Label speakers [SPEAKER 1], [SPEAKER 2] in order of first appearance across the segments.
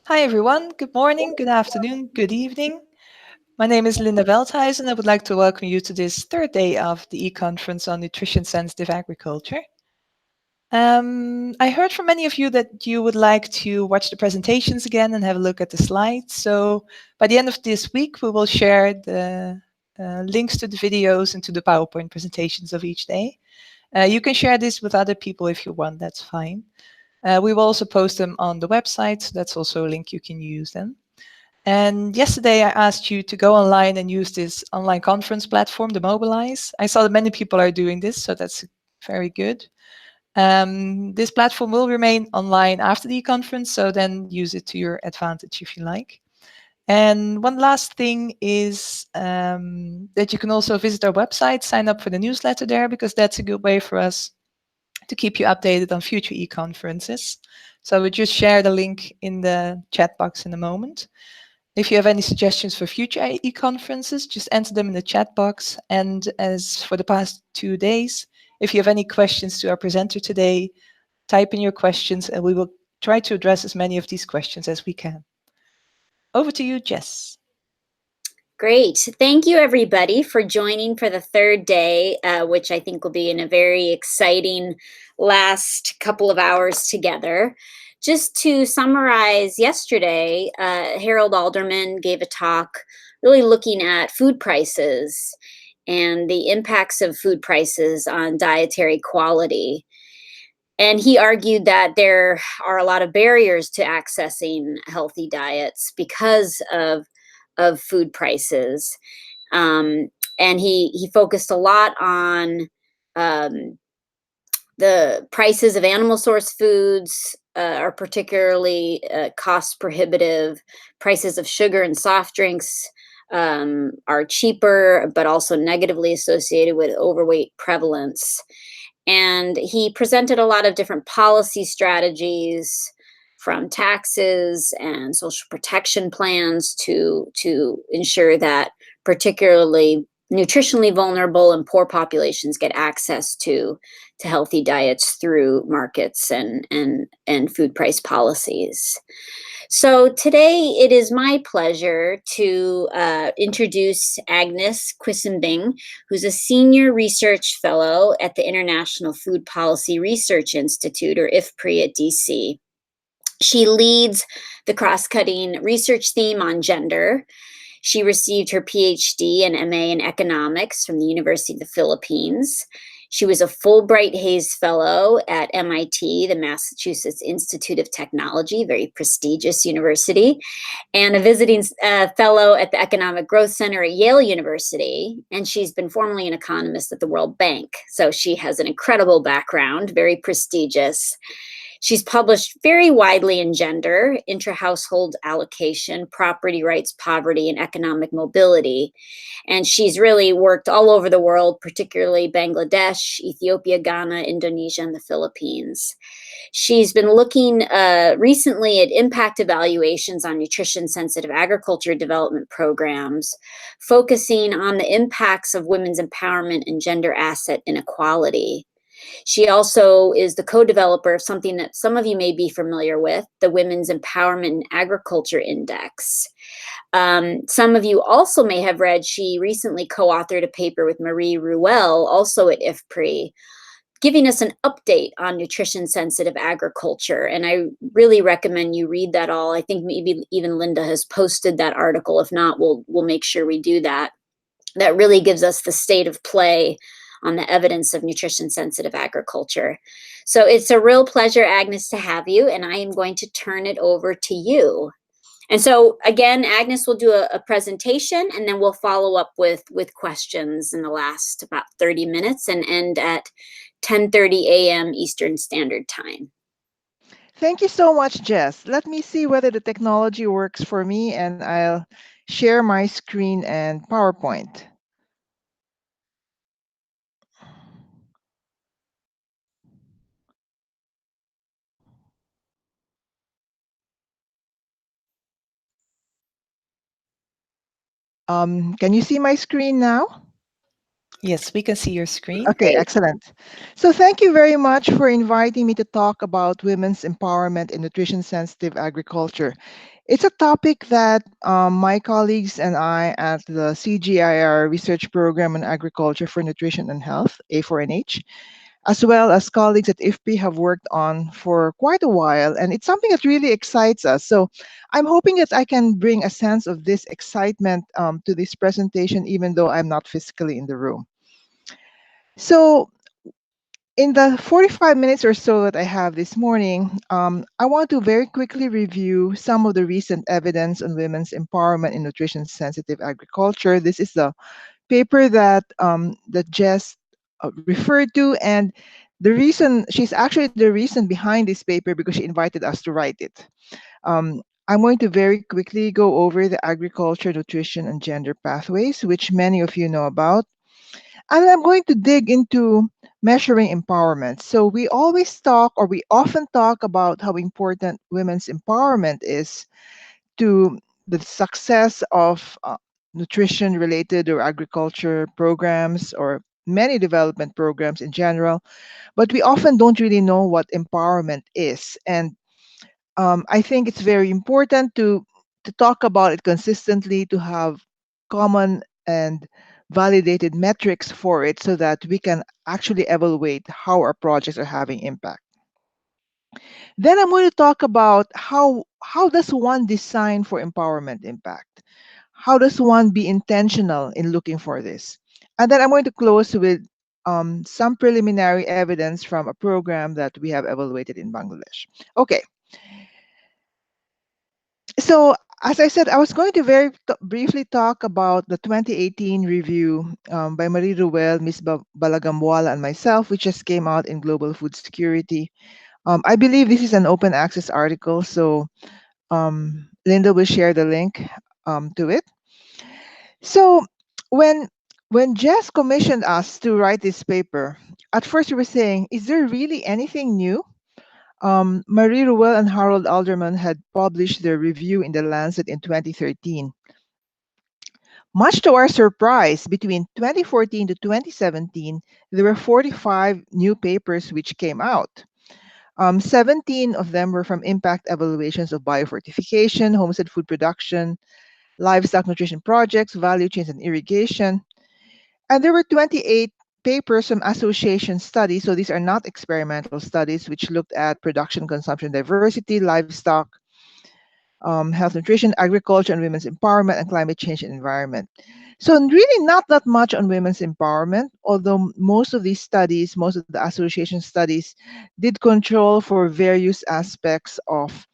[SPEAKER 1] Hi everyone, good morning, good afternoon, good evening. My name is Linda Veldhuis and I would like to welcome you to this third day of the e-conference on nutrition sensitive agriculture. I heard from many of you that you would like to watch the presentations again and have a look at the slides. So by the end of this week, we will share the links to the videos and to the PowerPoint presentations of each day. You can share this with other people if you want, that's fine. We will also post them on the website, so that's also a link you can use then. And yesterday I asked you to go online and use this online conference platform, the Mobilize. I saw that many people are doing this, so that's very good. This platform will remain online after the conference, so then use it to your advantage if you like. And one last thing is that you can also visit our website, sign up for the newsletter there, because that's a good way for us to keep you updated on future e-conferences. So we'll just share the link in the chat box in a moment. If you have any suggestions for future e-conferences, just enter them in the chat box. And as for the past 2 days, if you have any questions to our presenter today, type in your questions and we will try to address as many of these questions as we can. Over to you, Jess.
[SPEAKER 2] Great. Thank you, everybody, for joining for the third day, which I think will be in a very exciting last couple of hours together. Just to summarize, yesterday, Harold Alderman gave a talk really looking at food prices and the impacts of food prices on dietary quality. And he argued that there are a lot of barriers to accessing healthy diets because of food prices. And he focused a lot on the prices of animal source foods are particularly cost prohibitive. Prices of sugar and soft drinks are cheaper, but also negatively associated with overweight prevalence. And he presented a lot of different policy strategies, from taxes and social protection plans to ensure that particularly nutritionally vulnerable and poor populations get access to healthy diets through markets and food price policies. So today it is my pleasure to introduce Agnes Quisumbing, who's a senior research fellow at the International Food Policy Research Institute, or IFPRI, at DC. She leads the cross-cutting research theme on gender. She received her PhD and MA in economics from the University of the Philippines. She was a Fulbright Hays Fellow at MIT, the Massachusetts Institute of Technology, very prestigious university, and a visiting fellow at the Economic Growth Center at Yale University. And she's been formerly an economist at the World Bank. So she has an incredible background, very prestigious. She's published very widely in gender, intra-household allocation, property rights, poverty, and economic mobility. And she's really worked all over the world, particularly Bangladesh, Ethiopia, Ghana, Indonesia, and the Philippines. She's been looking recently at impact evaluations on nutrition-sensitive agriculture development programs, focusing on the impacts of women's empowerment and gender asset inequality. She also is the co-developer of something that some of you may be familiar with, the Women's Empowerment in Agriculture Index. Some of you also may have read, she recently co-authored a paper with Marie Ruel, also at IFPRI, giving us an update on nutrition-sensitive agriculture. And I really recommend you read that all. I think maybe even Linda has posted that article. If not, we'll make sure we do that. That really gives us the state of play on the evidence of nutrition-sensitive agriculture. So it's a real pleasure, Agnes, to have you, and I am going to turn it over to you. And so again, Agnes will do a presentation, and then we'll follow up with questions in the last about 30 minutes and end at 10:30 a.m. Eastern Standard Time.
[SPEAKER 3] Thank you so much, Jess. Let me see whether the technology works for me, and I'll share my screen and PowerPoint. Can you see my screen now?
[SPEAKER 1] Yes, we can see your screen.
[SPEAKER 3] Okay, excellent. So thank you very much for inviting me to talk about women's empowerment in nutrition-sensitive agriculture. It's a topic that my colleagues and I at the CGIR Research Program on Agriculture for Nutrition and Health, A4NH, as well as colleagues at IFPRI have worked on for quite a while, and it's something that really excites us. So I'm hoping that I can bring a sense of this excitement to this presentation, even though I'm not physically in the room. So in the 45 minutes or so that I have this morning, I want to very quickly review some of the recent evidence on women's empowerment in nutrition-sensitive agriculture. This is the paper that Jess referred to, and the reason she's actually the reason behind this paper because she invited us to write it. I'm going to very quickly go over the agriculture, nutrition, and gender pathways, which many of you know about. And I'm going to dig into measuring empowerment. So we always talk, or we often talk about how important women's empowerment is to the success of nutrition related or agriculture programs or many development programs in general, but we often don't really know what empowerment is. And I think it's very important to talk about it consistently, to have common and validated metrics for it so that we can actually evaluate how our projects are having impact. Then I'm going to talk about how does one design for empowerment impact? How does one be intentional in looking for this? And then I'm going to close with some preliminary evidence from a program that we have evaluated in Bangladesh. Okay, so as I said, I was going to briefly talk about the 2018 review by Marie Ruel, Ms. Balagamwala, and myself, which just came out in Global Food Security. I believe this is an open access article, so Linda will share the link to it. So when Jess commissioned us to write this paper, at first we were saying, is there really anything new? Marie Ruel and Harold Alderman had published their review in The Lancet in 2013. Much to our surprise, between 2014 to 2017, there were 45 new papers which came out. 17 of them were from impact evaluations of biofortification, homestead food production, livestock nutrition projects, value chains, and irrigation. And there were 28 papers from association studies. So these are not experimental studies, which looked at production, consumption, diversity, livestock, health, nutrition, agriculture, and women's empowerment, and climate change and environment. So really not that much on women's empowerment, although most of these studies, most of the association studies did control for various aspects of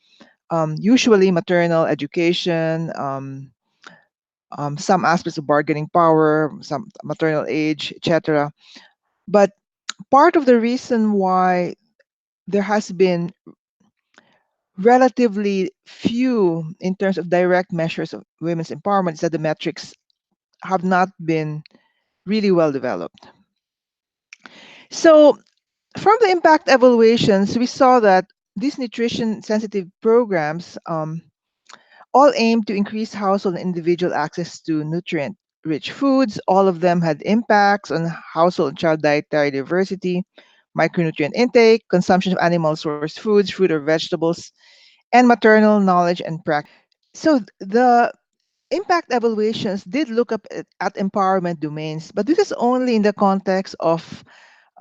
[SPEAKER 3] usually maternal education, some aspects of bargaining power, some maternal age, etc. But part of the reason why there has been relatively few in terms of direct measures of women's empowerment is that the metrics have not been really well developed. So from the impact evaluations, we saw that these nutrition sensitive programs all aim to increase household and individual access to nutrient rich foods. All of them had impacts on household and child dietary diversity, micronutrient intake, consumption of animal source foods, fruit or vegetables, and maternal knowledge and practice. So the impact evaluations did look up at empowerment domains, but this is only in the context of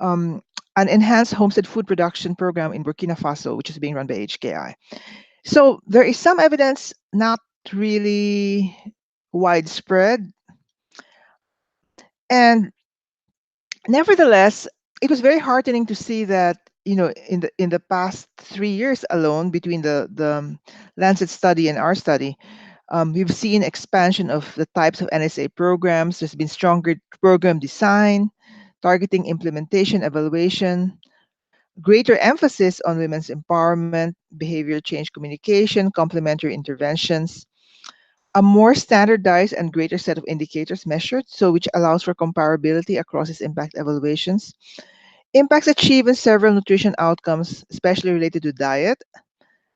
[SPEAKER 3] um, an enhanced homestead food production program in Burkina Faso, which is being run by HKI. So there is some evidence, not really widespread. And nevertheless, it was very heartening to see that in the past 3 years alone, between the Lancet study and our study, we've seen expansion of the types of NSA programs. There's been stronger program design, targeting implementation, evaluation, greater emphasis on women's empowerment, behavior change communication, complementary interventions, a more standardized and greater set of indicators measured, so which allows for comparability across its impact evaluations. Impacts achieved in several nutrition outcomes, especially related to diet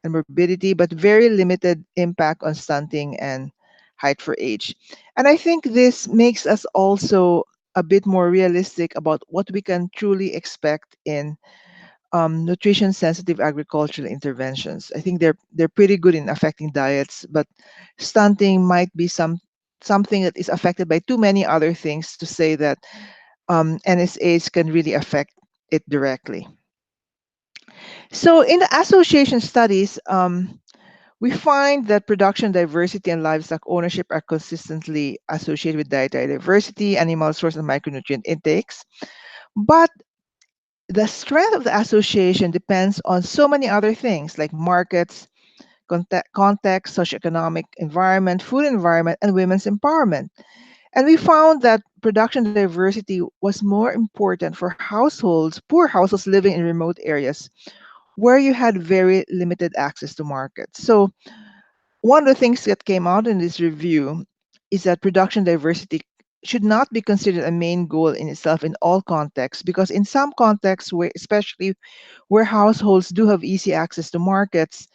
[SPEAKER 3] and morbidity, but very limited impact on stunting and height for age. And I think this makes us also a bit more realistic about what we can truly expect in nutrition-sensitive agricultural interventions. I think they're pretty good in affecting diets, but stunting might be something that is affected by too many other things to say that NSAs can really affect it directly. So in the association studies, we find that production diversity and livestock ownership are consistently associated with dietary diversity, animal source, and micronutrient intakes. But the strength of the association depends on so many other things like markets, context, socioeconomic environment, food environment, and women's empowerment. And we found that production diversity was more important for households, poor households living in remote areas where you had very limited access to markets. So one of the things that came out in this review is that production diversity should not be considered a main goal in itself in all contexts, because in some contexts, where, especially where households do have easy access to markets,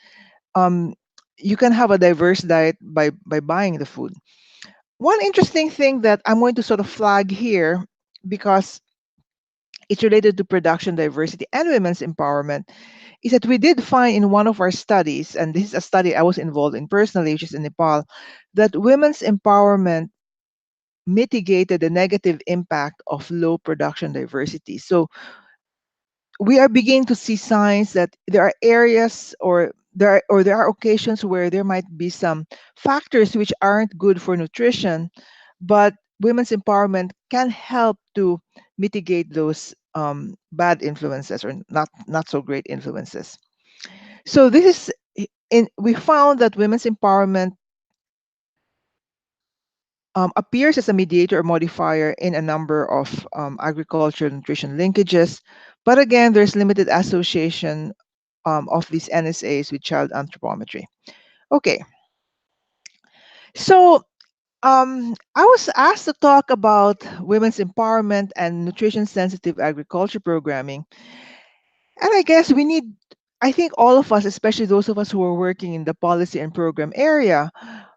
[SPEAKER 3] um, you can have a diverse diet by buying the food. One interesting thing that I'm going to sort of flag here, because it's related to production diversity and women's empowerment, is that we did find in one of our studies, and this is a study I was involved in personally, which is in Nepal, that women's empowerment mitigated the negative impact of low production diversity. So we are beginning to see signs that there are areas, or there are occasions where there might be some factors which aren't good for nutrition, but women's empowerment can help to mitigate those bad influences, or not so great influences. So this is we found that women's empowerment appears as a mediator or modifier in a number of agricultural nutrition linkages. But again, there's limited association of these NSAs with child anthropometry. Okay, so I was asked to talk about women's empowerment and nutrition sensitive agriculture programming. And I guess I think all of us, especially those of us who are working in the policy and program area,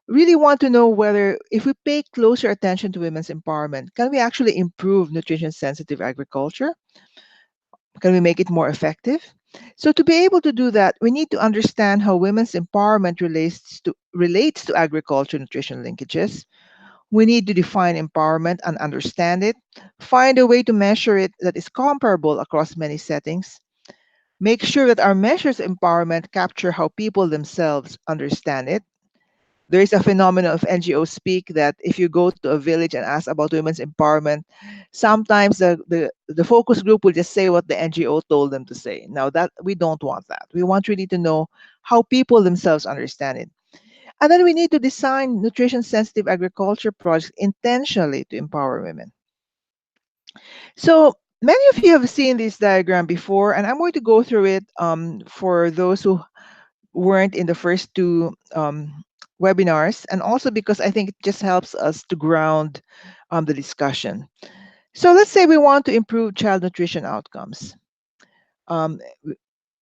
[SPEAKER 3] really want to know whether, if we pay closer attention to women's empowerment, can we actually improve nutrition sensitive agriculture? Can we make it more effective? So to be able to do that, we need to understand how women's empowerment relates to agriculture nutrition linkages. We need to define empowerment and understand it, find a way to measure it that is comparable across many settings, make sure that our measures of empowerment capture how people themselves understand it. There is a phenomenon of NGO speak that if you go to a village and ask about women's empowerment, sometimes the focus group will just say what the NGO told them to say. Now that we don't want that. We want really to know how people themselves understand it. And then we need to design nutrition sensitive agriculture projects intentionally to empower women. So many of you have seen this diagram before, and I'm going to go through it for those who weren't in the first two webinars, and also because I think it just helps us to ground the discussion. So let's say we want to improve child nutrition outcomes. Um,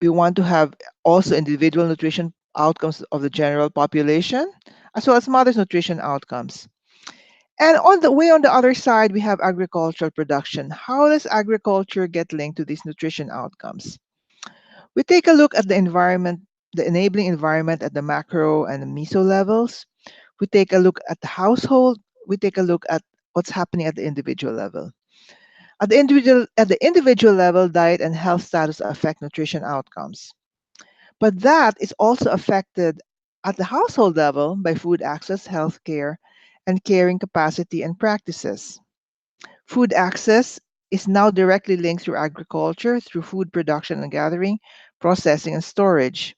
[SPEAKER 3] we want to have also individual nutrition outcomes of the general population, as well as mother's nutrition outcomes. And on the other side, we have agricultural production. How does agriculture get linked to these nutrition outcomes? We take a look at the environment, the enabling environment at the macro and the meso levels. We take a look at the household. We take a look at what's happening at the individual level. At the individual level, diet and health status affect nutrition outcomes. But that is also affected at the household level by food access, health care, and caring capacity and practices. Food access is now directly linked through agriculture, through food production and gathering, processing, and storage.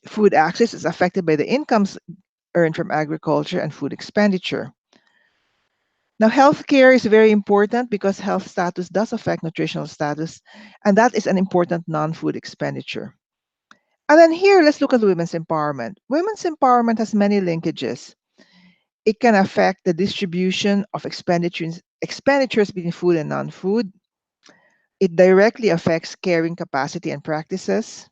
[SPEAKER 3] Food access is affected by the incomes earned from agriculture and food expenditure. Now, healthcare is very important because health status does affect nutritional status, and that is an important non-food expenditure. And then here, let's look at women's empowerment. Women's empowerment has many linkages. It can affect the distribution of expenditures between food and non-food. It directly affects caring capacity and practices.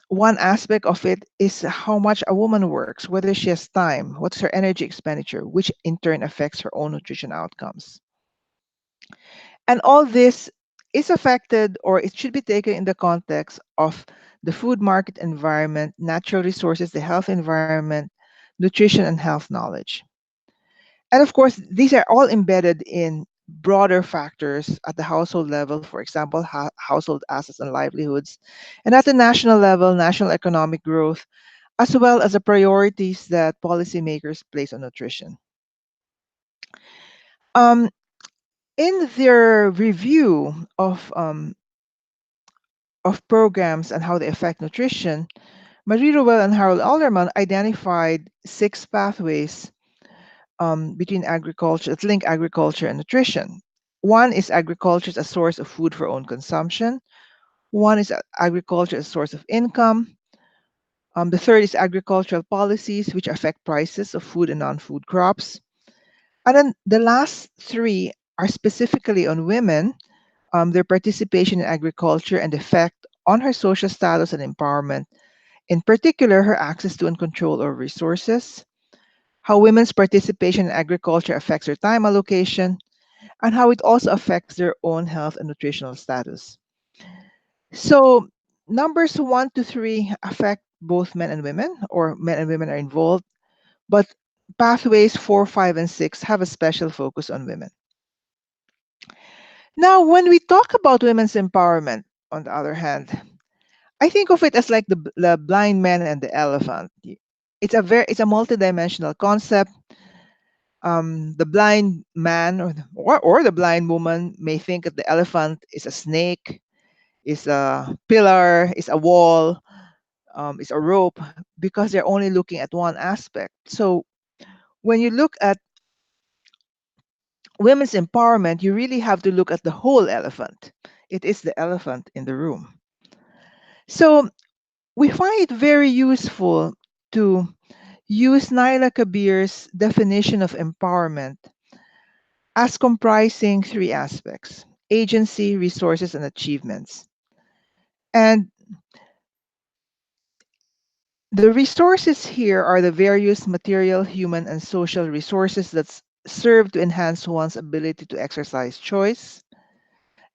[SPEAKER 3] One aspect of it is how much a woman works, whether she has time, what's her energy expenditure, which in turn affects her own nutrition outcomes. And all this is affected, or it should be taken in the context of the food market environment, natural resources, the health environment, nutrition, and health knowledge. And of course, these are all embedded in broader factors at the household level, for example, household assets and livelihoods, and at the national level, national economic growth, as well as the priorities that policymakers place on nutrition. Um, in their review of programs and how they affect nutrition, Marie Rowell and Harold Alderman identified 6 pathways between agriculture that link agriculture and nutrition. One is agriculture as a source of food for own consumption. One is agriculture as a source of income. The third is agricultural policies which affect prices of food and non-food crops. And then the last three are specifically on women, their participation in agriculture and effect on her social status and empowerment. In particular, her access to and control over resources, how women's participation in agriculture affects their time allocation, and how it also affects their own health and nutritional status. So, numbers 1 to 3 affect both men and women, or men and women are involved, but pathways 4, 5, and 6 have a special focus on women. Now, when we talk about women's empowerment, on the other hand, I think of it as like the blind man and the elephant. It's a multidimensional concept. The blind man or the blind woman may think that the elephant is a snake, is a pillar, is a wall, is a rope, because they're only looking at one aspect. So when you look at women's empowerment, you really have to look at the whole elephant. It is the elephant in the room. So we find it very useful to use Naila Kabir's definition of empowerment as comprising 3 aspects: agency, resources, and achievements. And the resources here are the various material, human, and social resources that serve to enhance one's ability to exercise choice.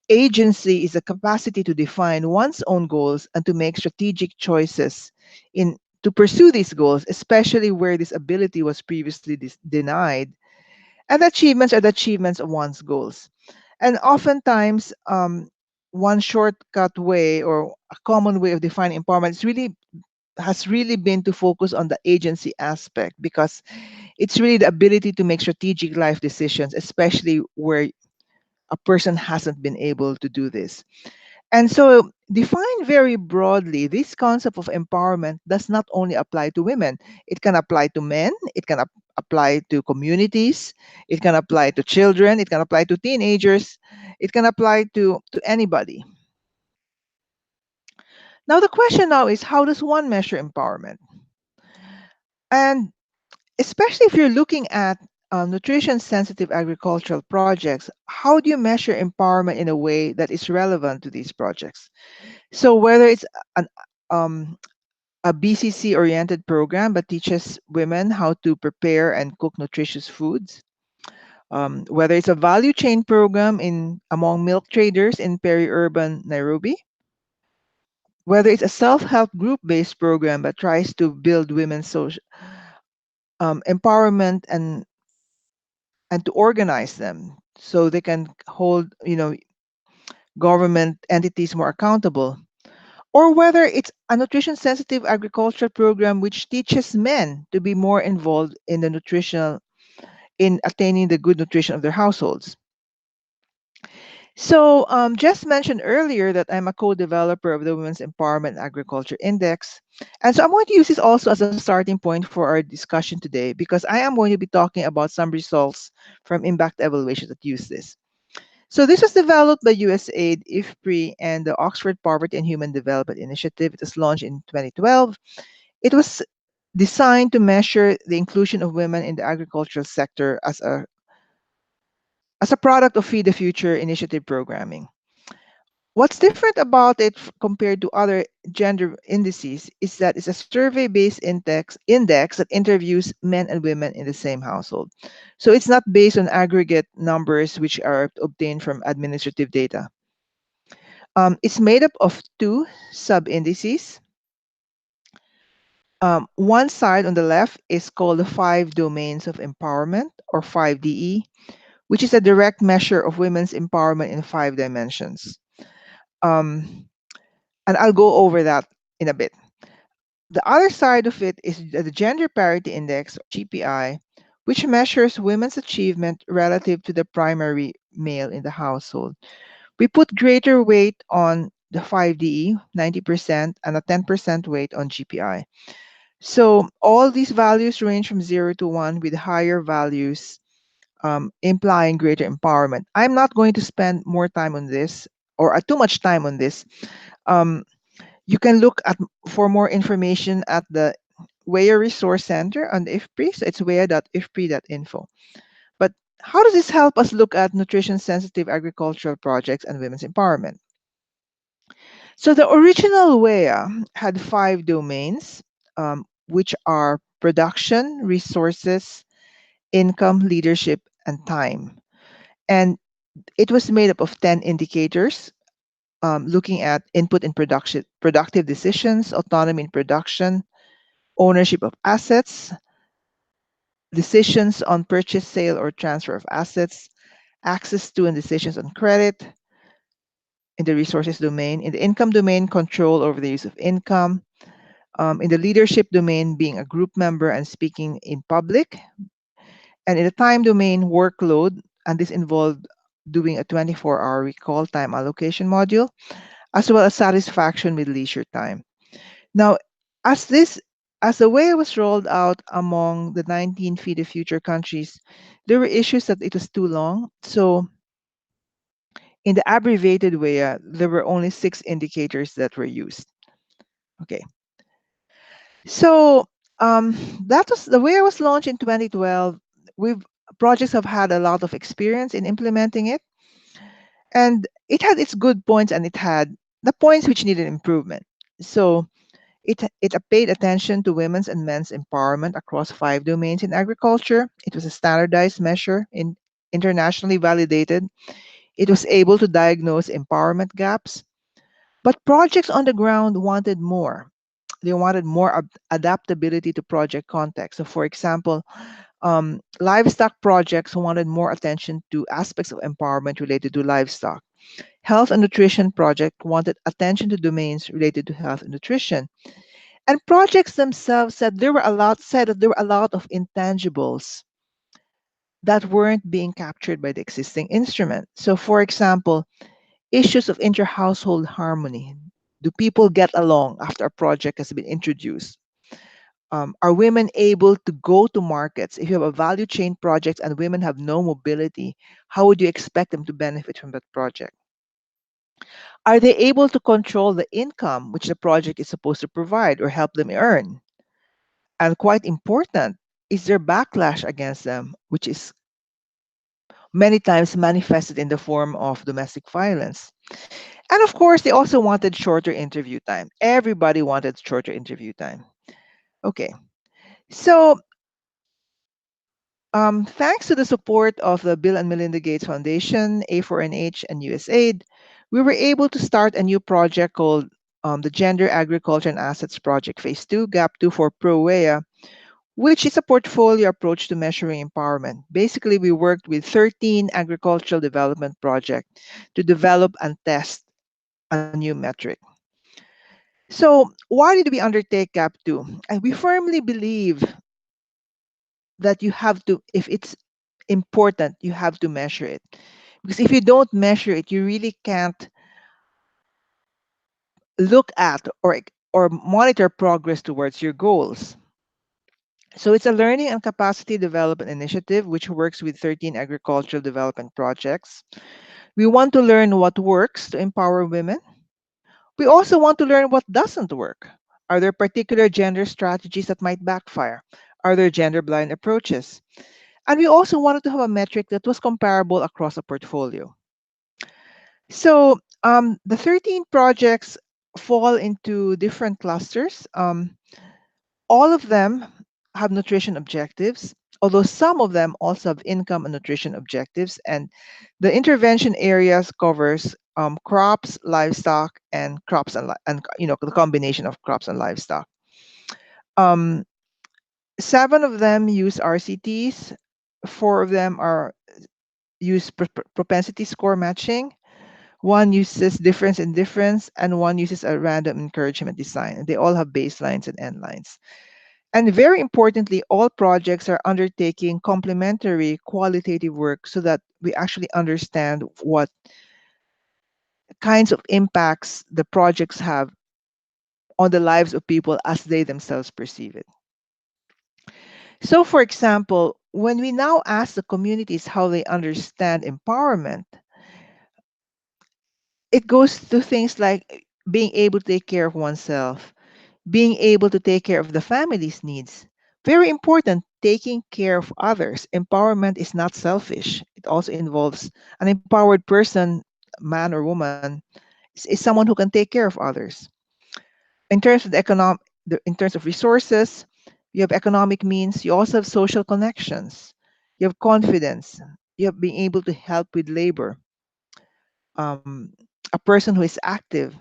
[SPEAKER 3] Agency is the capacity to define one's own goals and to make strategic choices in to pursue these goals, especially where this ability was previously denied. And achievements are the achievements of one's goals. And oftentimes, one shortcut way or a common way of defining empowerment has really been to focus on the agency aspect, because it's really the ability to make strategic life decisions, especially where a person hasn't been able to do this. And so, defined very broadly, this concept of empowerment does not only apply to women, it can apply to men, it can apply to communities, it can apply to children, it can apply to teenagers, it can apply to anybody. Now, the question now is, how does one measure empowerment? And especially if you're looking at nutrition sensitive agricultural projects, how do you measure empowerment in a way that is relevant to these projects? So, whether it's an a BCC oriented program that teaches women how to prepare and cook nutritious foods, whether it's a value chain program in among milk traders in peri-urban Nairobi, whether it's a self-help group-based program that tries to build women's social empowerment and to organize them so they can hold government entities more accountable, or whether it's a nutrition sensitive agriculture program which teaches men to be more involved in the nutritional in attaining the good nutrition of their households. So, Jess mentioned earlier that I'm a co-developer of the Women's Empowerment Agriculture Index. And so I'm going to use this also as a starting point for our discussion today, because I am going to be talking about some results from impact evaluations that use this. So this was developed by USAID, IFPRI, and the Oxford Poverty and Human Development Initiative. It was launched in 2012. It was designed to measure the inclusion of women in the agricultural sector as a product of Feed the Future initiative programming. What's different about it compared to other gender indices is that it's a survey-based index that interviews men and women in the same household. So it's not based on aggregate numbers which are obtained from administrative data. It's made up of two sub-indices. One side on the left is called the 5 domains of empowerment, or 5DE, which is a direct measure of women's empowerment in 5 dimensions. Um, and I'll go over that in a bit. The other side of it is the Gender Parity Index, or GPI, which measures women's achievement relative to the primary male in the household. We put greater weight on the 5DE, 90%, and a 10% weight on GPI. So all these values range from 0 to 1, with higher values implying greater empowerment. I'm not going to spend more time on this, or too much time on this. Um, you can look at for more information at the WEAI Resource Center on the IFPRI. So it's weai.ifpri.info. But how does this help us look at nutrition-sensitive agricultural projects and women's empowerment? So the original WEA had 5 domains, which are production, resources, income, leadership, and time. And it was made up of 10 indicators, looking at input in production, productive decisions, autonomy in production, ownership of assets, decisions on purchase, sale, or transfer of assets, access to and decisions on credit in the resources domain, in the income domain, control over the use of income, in the leadership domain, being a group member and speaking in public, and in the time domain, workload, and this involved doing a 24-hour recall time allocation module, as well as satisfaction with leisure time. Now, as this as the way it was rolled out among the 19 Feed the Future countries, there were issues that it was too long. So in the abbreviated way, there were only 6 indicators that were used. Okay. So that was the way it was launched in 2012. We've Projects have had a lot of experience in implementing it, and it had its good points and it had the points which needed improvement. So it paid attention to women's and men's empowerment across 5 domains in agriculture. It was a standardized measure, internationally validated. It was able to diagnose empowerment gaps. But projects on the ground wanted more. They wanted more adaptability to project context. So, for example, livestock projects wanted more attention to aspects of empowerment related to livestock. Health and nutrition project wanted attention to domains related to health and nutrition. And projects themselves said that there were a lot of intangibles that weren't being captured by the existing instrument. So, for example, issues of inter-household harmony. Do people get along after a project has been introduced? Are women able to go to markets? If you have a value chain project and women have no mobility, how would you expect them to benefit from that project? Are they able to control the income which the project is supposed to provide or help them earn? And quite important, is there backlash against them, which is many times manifested in the form of domestic violence? And of course, they also wanted shorter interview time. Everybody wanted shorter interview time. Okay, so thanks to the support of the Bill and Melinda Gates Foundation, A4NH, and USAID, we were able to start a new project called the Gender, Agriculture, and Assets Project Phase 2, GAP 2 for pro-WEAI, which is a portfolio approach to measuring empowerment. Basically, we worked with 13 agricultural development projects to develop and test a new metric. So why did we undertake GAP 2? And we firmly believe that you have to, if it's important, you have to measure it. Because if you don't measure it, you really can't look at or monitor progress towards your goals. So it's a learning and capacity development initiative which works with 13 agricultural development projects. We want to learn what works to empower women. We also want to learn what doesn't work. Are there particular gender strategies that might backfire? Are there gender blind approaches? And we also wanted to have a metric that was comparable across a portfolio. So the 13 projects fall into different clusters. All of them have nutrition objectives. although some of them also have income and nutrition objectives. And the intervention areas covers crops, livestock, and the combination of crops and livestock. Um, 7 of them use RCTs. 4 of them are use propensity score matching. One uses difference in difference, and one uses a random encouragement design. And they all have baselines and endlines. And very importantly, all projects are undertaking complementary qualitative work so that we actually understand what kinds of impacts the projects have on the lives of people as they themselves perceive it. So, for example, when we now ask the communities how they understand empowerment, it goes to things like being able to take care of oneself, being able to take care of the family's needs. Very important, taking care of others. Empowerment is not selfish. It also involves an empowered person, man or woman, is someone who can take care of others. In terms of in terms of resources, you have economic means. You also have social connections. You have confidence. You have being able to help with labor. A person who is active.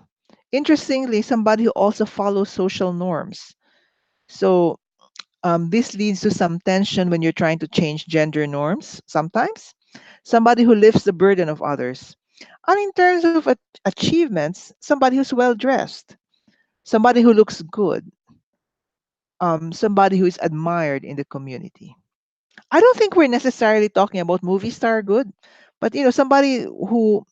[SPEAKER 3] Interestingly, somebody who also follows social norms. So this leads to some tension when you're trying to change gender norms sometimes. Somebody who lifts the burden of others. And in terms of achievements, somebody who's well dressed, somebody who looks good, somebody who is admired in the community. I don't think we're necessarily talking about movie star good, but somebody who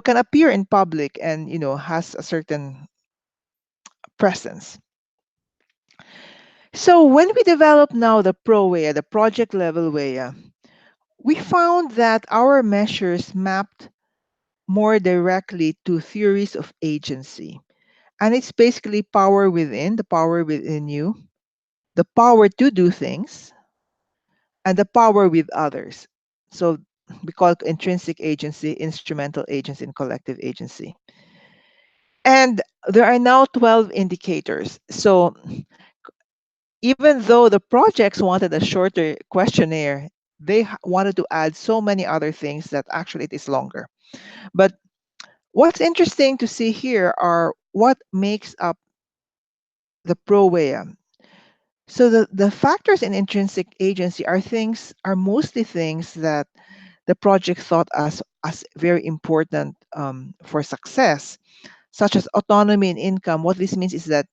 [SPEAKER 3] can appear in public and has a certain presence. So when we develop now the pro-WEAI, the project level WEAI, we found that our measures mapped more directly to theories of agency. And it's basically power within, the power within you, the power to do things, and the power with others. So we call it intrinsic agency, instrumental agency, and collective agency. And there are now 12 indicators. So even though the projects wanted a shorter questionnaire, they wanted to add so many other things that actually it is longer. But what's interesting to see here are what makes up the pro-WEAI. So the factors in intrinsic agency are mostly things that the project thought as very important for success, such as autonomy and income. What this means is that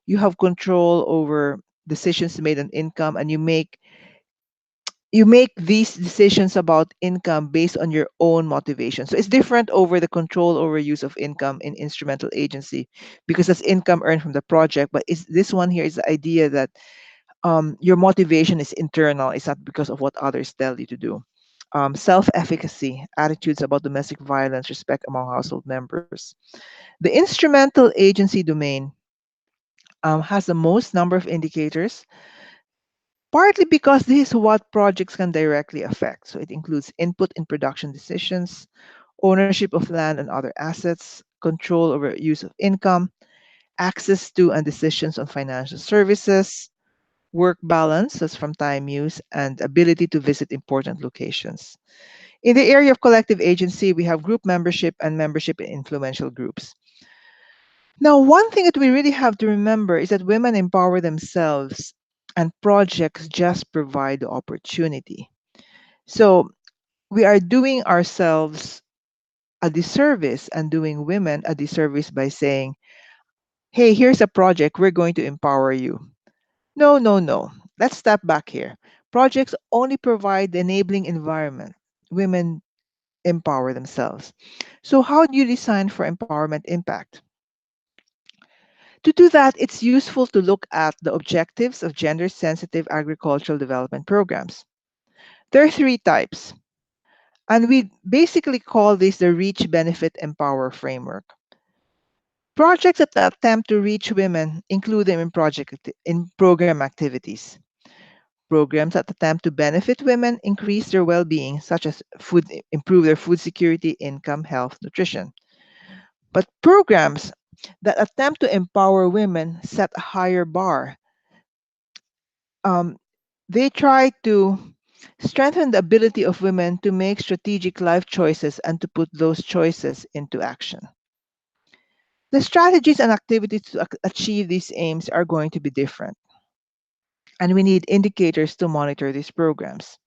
[SPEAKER 3] you have control over decisions made on income, and you make these decisions about income based on your own motivation. So it's different over the control over use of income in instrumental agency because that's income earned from the project. But this one here is the idea that your motivation is internal. It's not because of what others tell you to do. Self-efficacy, attitudes about domestic violence, respect among household members. The instrumental agency domain has the most number of indicators, partly because this is what projects can directly affect. So it includes input in production decisions, ownership of land and other assets, control over use of income, access to and decisions on financial services, work balance, that's from time use, and ability to visit important locations. In the area of collective agency, we have group membership and membership in influential groups. Now, one thing that we really have to remember is that women empower themselves and projects just provide the opportunity. So we are doing ourselves a disservice and doing women a disservice by saying, hey, here's a project, we're going to empower you. No, no, no. Let's step back here. Projects only provide the enabling environment. Women empower themselves. So, how do you design for empowerment impact? To do that, it's useful to look at the objectives of gender sensitive agricultural development programs. There are 3 types, and we basically call this the Reach, Benefit, Empower framework. Projects that attempt to reach women include them in program activities. Programs that attempt to benefit women, increase their well-being, such as improve their food security, income, health, nutrition. But programs that attempt to empower women set a higher bar. Um, They try to strengthen the ability of women to make strategic life choices and to put those choices into action. The strategies and activities to achieve these aims are going to be different, and we need indicators to monitor these programs.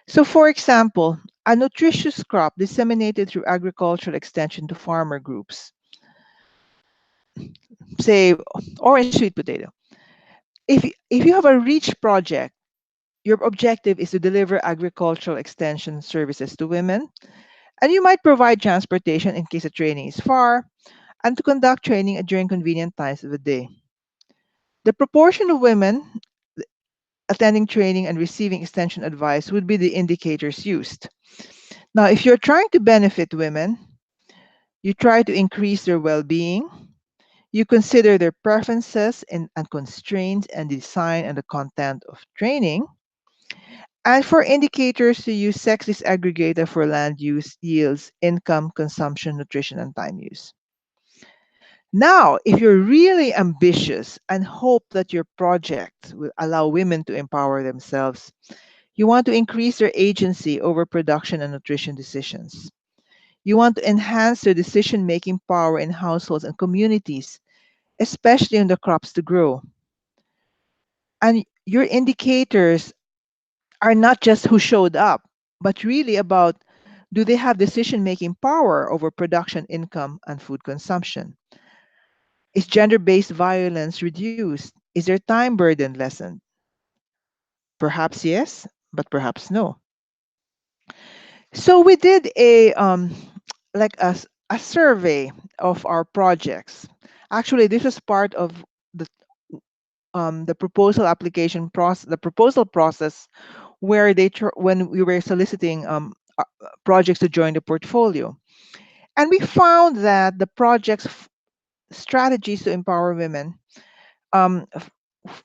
[SPEAKER 3] So, for example, a nutritious crop disseminated through agricultural extension to farmer groups, say orange sweet potato. If you have a REACH project, your objective is to deliver agricultural extension services to women, and you might provide transportation in case the training is far, and to conduct training during convenient times of the day. The proportion of women attending training and receiving extension advice would be the indicators used. Now, if you're trying to benefit women, you try to increase their well being, you consider their preferences and constraints and design and the content of training. And for indicators, to use sex disaggregator for land use, yields, income, consumption, nutrition, and time use. Now, if you're really ambitious and hope that your project will allow women to empower themselves, you want to increase their agency over production and nutrition decisions. You want to enhance their decision making power in households and communities, especially on the crops to grow. And your indicators are not just who showed up, but really about, do they have decision making power over production, income, and food consumption? Is gender based violence reduced? Is their time burden lessened? Perhaps yes, but perhaps no. So we did a like a survey of our projects. Actually, this was part of the the proposal application process, the proposal process, where when we were soliciting projects to join the portfolio, and we found that the project's strategies to empower women um, f-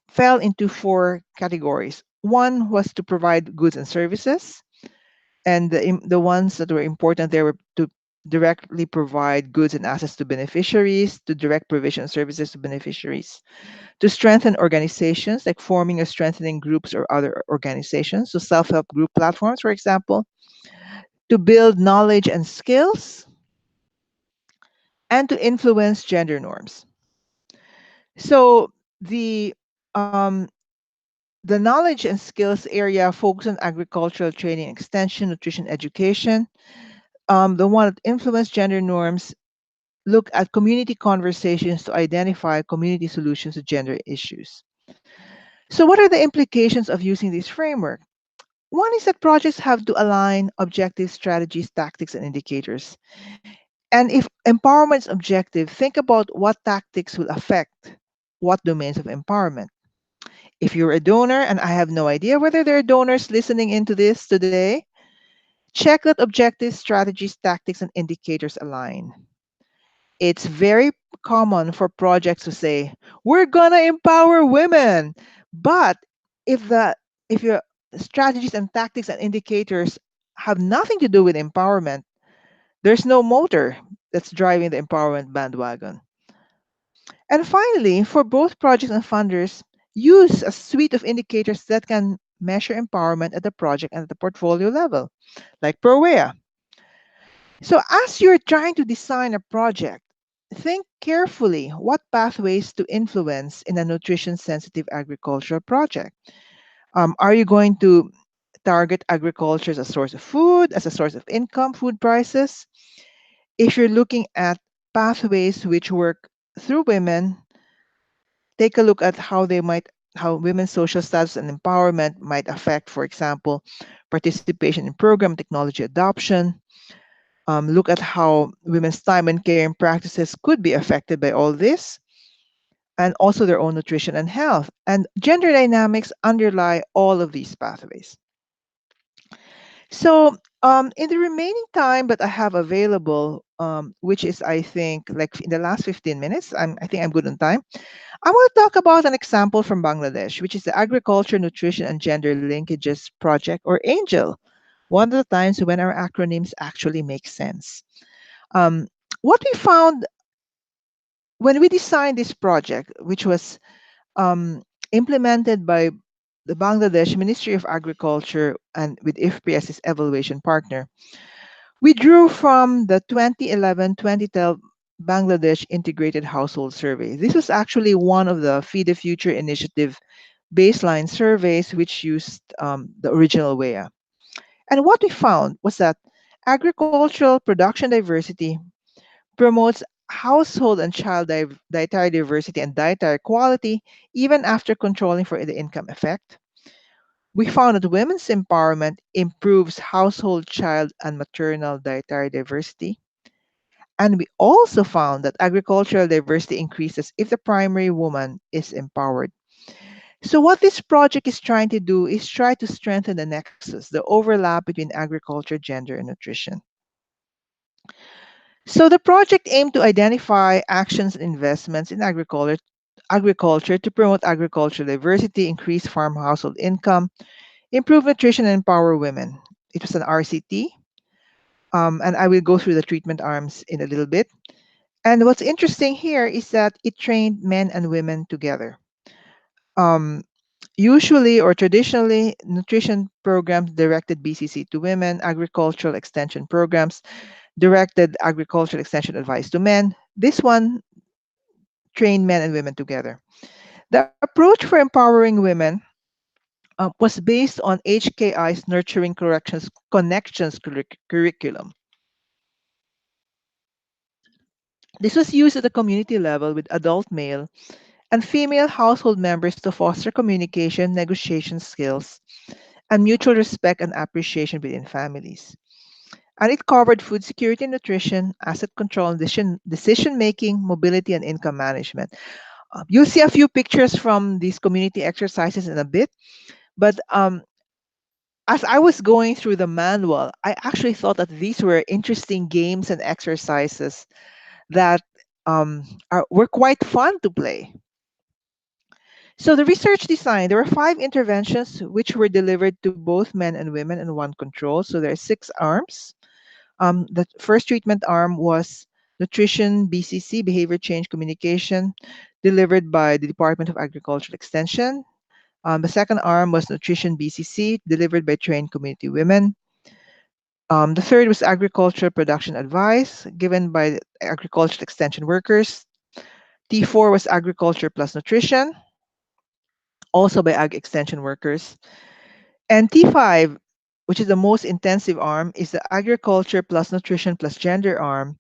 [SPEAKER 3] fell into four categories. One was to provide goods and services, and the ones that were important there were to directly provide goods and assets to beneficiaries, to direct provision services to beneficiaries, to strengthen organizations, like forming or strengthening groups or other organizations, so self-help group platforms, for example, to build knowledge and skills, and to influence gender norms. So the um, the knowledge and skills area focus on agricultural training, extension, nutrition, education. The one that influence gender norms look at community conversations to identify community solutions to gender issues. So, what are the implications of using this framework? One is that projects have to align objectives, strategies, tactics, and indicators. And if empowerment is objective, think about what tactics will affect what domains of empowerment. If you're a donor, and I have no idea whether there are donors listening into this today, check that objectives, strategies, tactics, and indicators align. It's very common for projects to say, we're gonna empower women. But if the if your strategies and tactics and indicators have nothing to do with empowerment, there's no motor that's driving the empowerment bandwagon. And finally, for both projects and funders, use a suite of indicators that can measure empowerment at the project and at the portfolio level, like pro-WEAI. So, as you're trying to design a project, think carefully what pathways to influence in a nutrition sensitive agricultural project. Are you going to target agriculture as a source of food, as a source of income, food prices? If you're looking at pathways which work through women, take a look at how women's social status and empowerment might affect, for example, participation in program technology adoption. Look at how women's time and care and practices could be affected by all this, and also their own nutrition and health. And gender dynamics underlie all of these pathways. So, in the remaining time that I have available, which is, I think, like in the last 15 minutes, I think I'm good on time. I want to talk about an example from Bangladesh, which is the Agriculture, Nutrition, and Gender Linkages Project, or ANGEL, one of the times when our acronyms actually make sense. Um, what we found when we designed this project, which was um, implemented by the Bangladesh Ministry of Agriculture and with IFPRI as its evaluation partner. We drew from the 2011-2012 Bangladesh Integrated Household Survey. This was actually one of the Feed the Future initiative baseline surveys which used the original WEAI. And what we found was that agricultural production diversity promotes household and child dietary diversity and dietary quality even after controlling for the income effect. We found that women's empowerment improves household, child, and maternal dietary diversity. And we also found that agricultural diversity increases if the primary woman is empowered. So, what this project is trying to do is try to strengthen the nexus, the overlap between agriculture, gender, and nutrition. So, the project aimed to identify actions and investments in agriculture to promote agricultural diversity, increase farm household income, improve nutrition, and empower women. It was an RCT, and I will go through the treatment arms in a little bit. And what's interesting here is that it trained men and women together. Um, Usually or traditionally, nutrition programs directed BCC to women, agricultural extension programs directed agricultural extension advice to men. This one trained men and women together. The approach for empowering women was based on HKI's Nurturing Corrections Connections curriculum. This was used at the community level with adult male and female household members to foster communication, negotiation skills, and mutual respect and appreciation within families. And it covered food security and nutrition, asset control, and decision making, mobility, and income management. You'll see a few pictures from these community exercises in a bit, but as I was going through the manual, I actually thought that these were interesting games and exercises that were quite fun to play. So the research design, there were 5 interventions which were delivered to both men and women and one control. So there are 6 arms. The first treatment arm was nutrition, BCC, behavior change communication, delivered by the Department of Agricultural Extension. The second arm was nutrition, BCC, delivered by trained community women. The third was agricultural production advice, given by the agricultural extension workers. T4 was agriculture plus nutrition, also by ag extension workers. And T5, which is the most intensive arm, is the agriculture plus nutrition plus gender arm,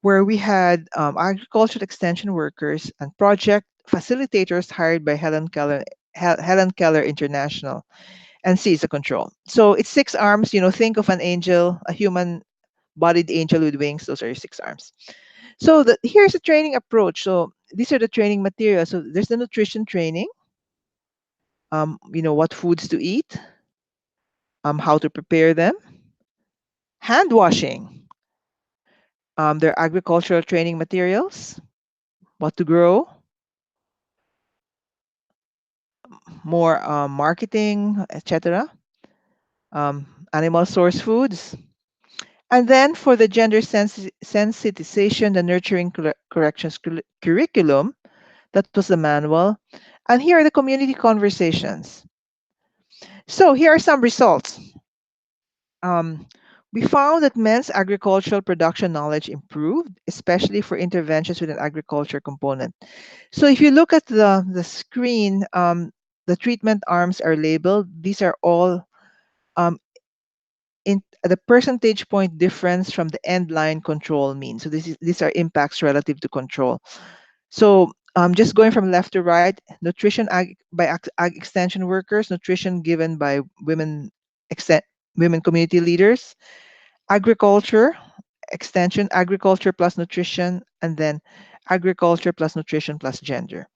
[SPEAKER 3] where we had agricultural extension workers and project facilitators hired by Helen Keller International, and C is the control. So it's 6 arms. Think of an angel, a human-bodied angel with wings. Those are your 6 arms. So here's the training approach. So these are the training materials. So there's the nutrition training. What foods to eat, how to prepare them, hand washing, their agricultural training materials, what to grow, more marketing, etc. Animal source foods. And then for the gender sensitization, the nurturing corrections curriculum, that was the manual. And here are the community conversations. So here are some results. We found that men's agricultural production knowledge improved, especially for interventions with an agriculture component. So if you look at the screen, the treatment arms are labeled. These are all in the percentage point difference from the end line control mean. So these are impacts relative to control. So just going from left to right, nutrition by ag extension workers, nutrition given by women community leaders, agriculture extension, agriculture plus nutrition, and then agriculture plus nutrition plus gender.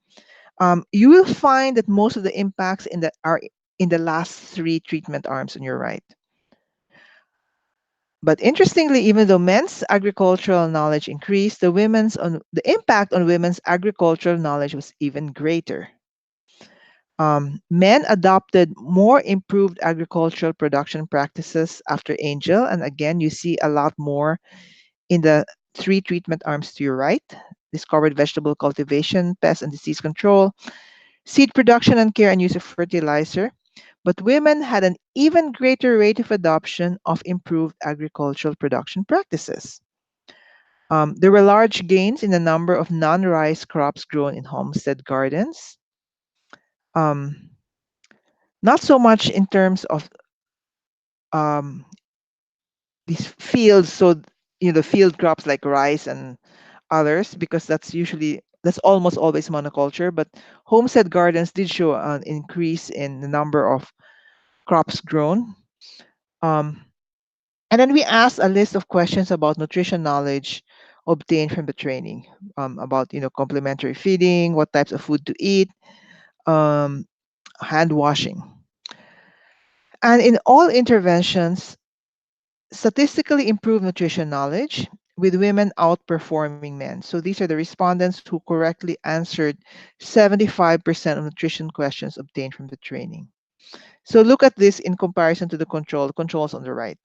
[SPEAKER 3] You will find that most of the impacts are in the last 3 treatment arms on your right. But interestingly, even though men's agricultural knowledge increased, the impact on women's agricultural knowledge was even greater. Men adopted more improved agricultural production practices after Angel, and again, you see a lot more in the 3 treatment arms to your right: discovered vegetable cultivation, pest and disease control, seed production and care and use of fertilizer, but women had an even greater rate of adoption of improved agricultural production practices. There were large gains in the number of non rice crops grown in homestead gardens. Um, Not so much in terms of um, these fields, so the field crops like rice and others, because that's almost always monoculture. But homestead gardens did show an increase in the number of crops grown. Um, and then we asked a list of questions about nutrition knowledge obtained from the training, about complementary feeding, what types of food to eat, um, hand washing. And in all interventions, statistically improved nutrition knowledge, with women outperforming men. So these are the respondents who correctly answered 75% of nutrition questions obtained from the training. So look at this in comparison to the controls on the right.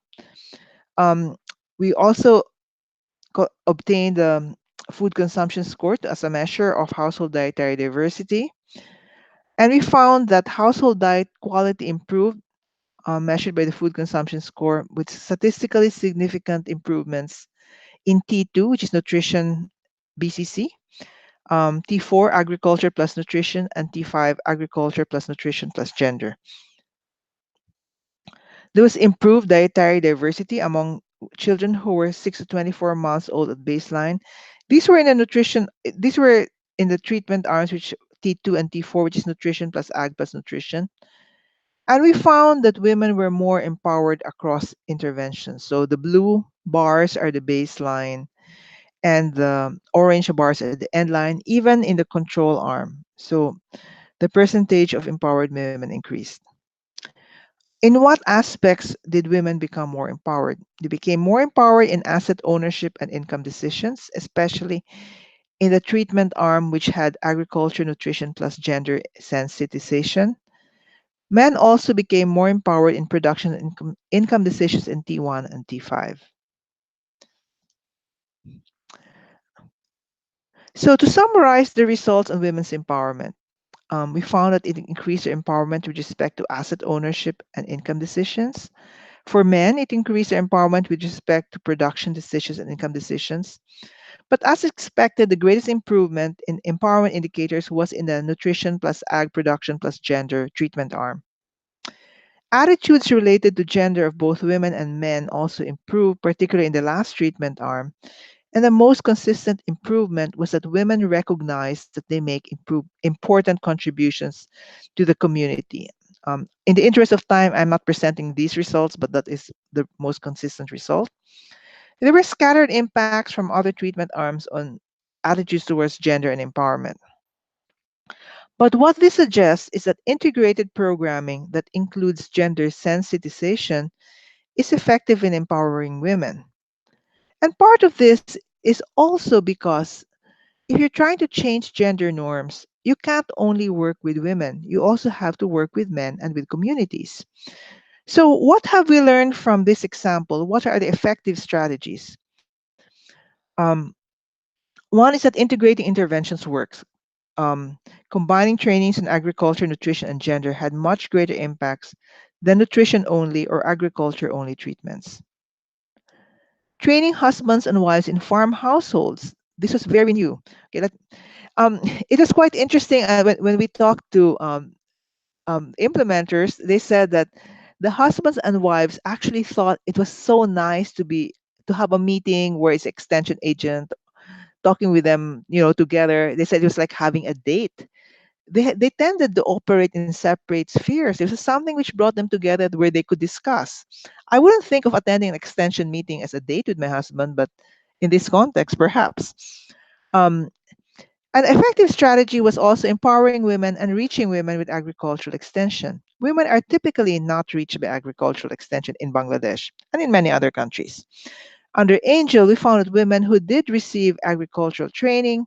[SPEAKER 3] Um, we also obtained the food consumption score as a measure of household dietary diversity. And we found that household diet quality improved, measured by the food consumption score, with statistically significant improvements in T2, which is nutrition BCC, T4, agriculture plus nutrition, and T5, agriculture plus nutrition plus gender. There was improved dietary diversity among children who were 6 to 24 months old at baseline. These were in the treatment arms, which T2 and T4, which is nutrition plus ag plus nutrition. And we found that women were more empowered across interventions. So the blue bars are the baseline, and the orange bars at the end line, even in the control arm. So the percentage of empowered women increased. In what aspects did women become more empowered? They became more empowered in asset ownership and income decisions, especially in the treatment arm, which had agriculture, nutrition, plus gender sensitization. Men also became more empowered in production and income decisions in T1 and T5. So, to summarize the results on women's empowerment, we found that it increased their empowerment with respect to asset ownership and income decisions. For men, it increased their empowerment with respect to production decisions and income decisions. But as expected, the greatest improvement in empowerment indicators was in the nutrition plus ag production plus gender treatment arm. Attitudes related to gender of both women and men also improved, particularly in the last treatment arm. And the most consistent improvement was that women recognized that they make important contributions to the community. In the interest of time, I'm not presenting these results, but that is the most consistent result. There were scattered impacts from other treatment arms on attitudes towards gender and empowerment. But what this suggests is that integrated programming that includes gender sensitization is effective in empowering women. And part of this is also because if you're trying to change gender norms, you can't only work with women, you also have to work with men and with communities. So, what have we learned from this example? What are the effective strategies? Um, One is that integrating interventions works. Um, Combining trainings in agriculture, nutrition, and gender had much greater impacts than nutrition only or agriculture only treatments. Training husbands and wives in farm households. This was very new. Okay, it was quite interesting when we talked to implementers. They said that the husbands and wives actually thought it was so nice to have a meeting where it's extension agent talking with them, together. They said it was like having a date. They tended to operate in separate spheres. There was something which brought them together where they could discuss. I wouldn't think of attending an extension meeting as a date with my husband, but in this context, perhaps. Um, an effective strategy was also empowering women and reaching women with agricultural extension. Women are typically not reached by agricultural extension in Bangladesh and in many other countries. Under Angel, we found that women who did receive agricultural training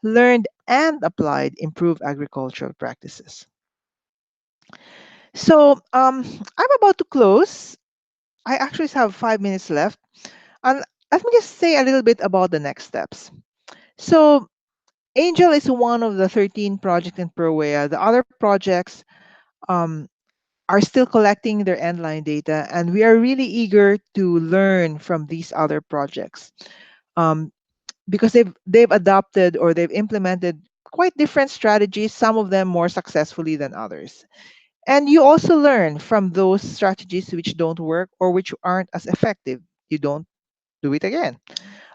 [SPEAKER 3] learned and applied improved agricultural practices. So I'm about to close. I actually have 5 minutes left. And let me just say a little bit about the next steps. So Angel is one of the 13 projects in pro-WEAI. The other projects um, are still collecting their end-line data, and we are really eager to learn from these other projects, um, because they've adopted or they've implemented quite different strategies, some of them more successfully than others. And you also learn from those strategies which don't work or which aren't as effective. You don't do it again.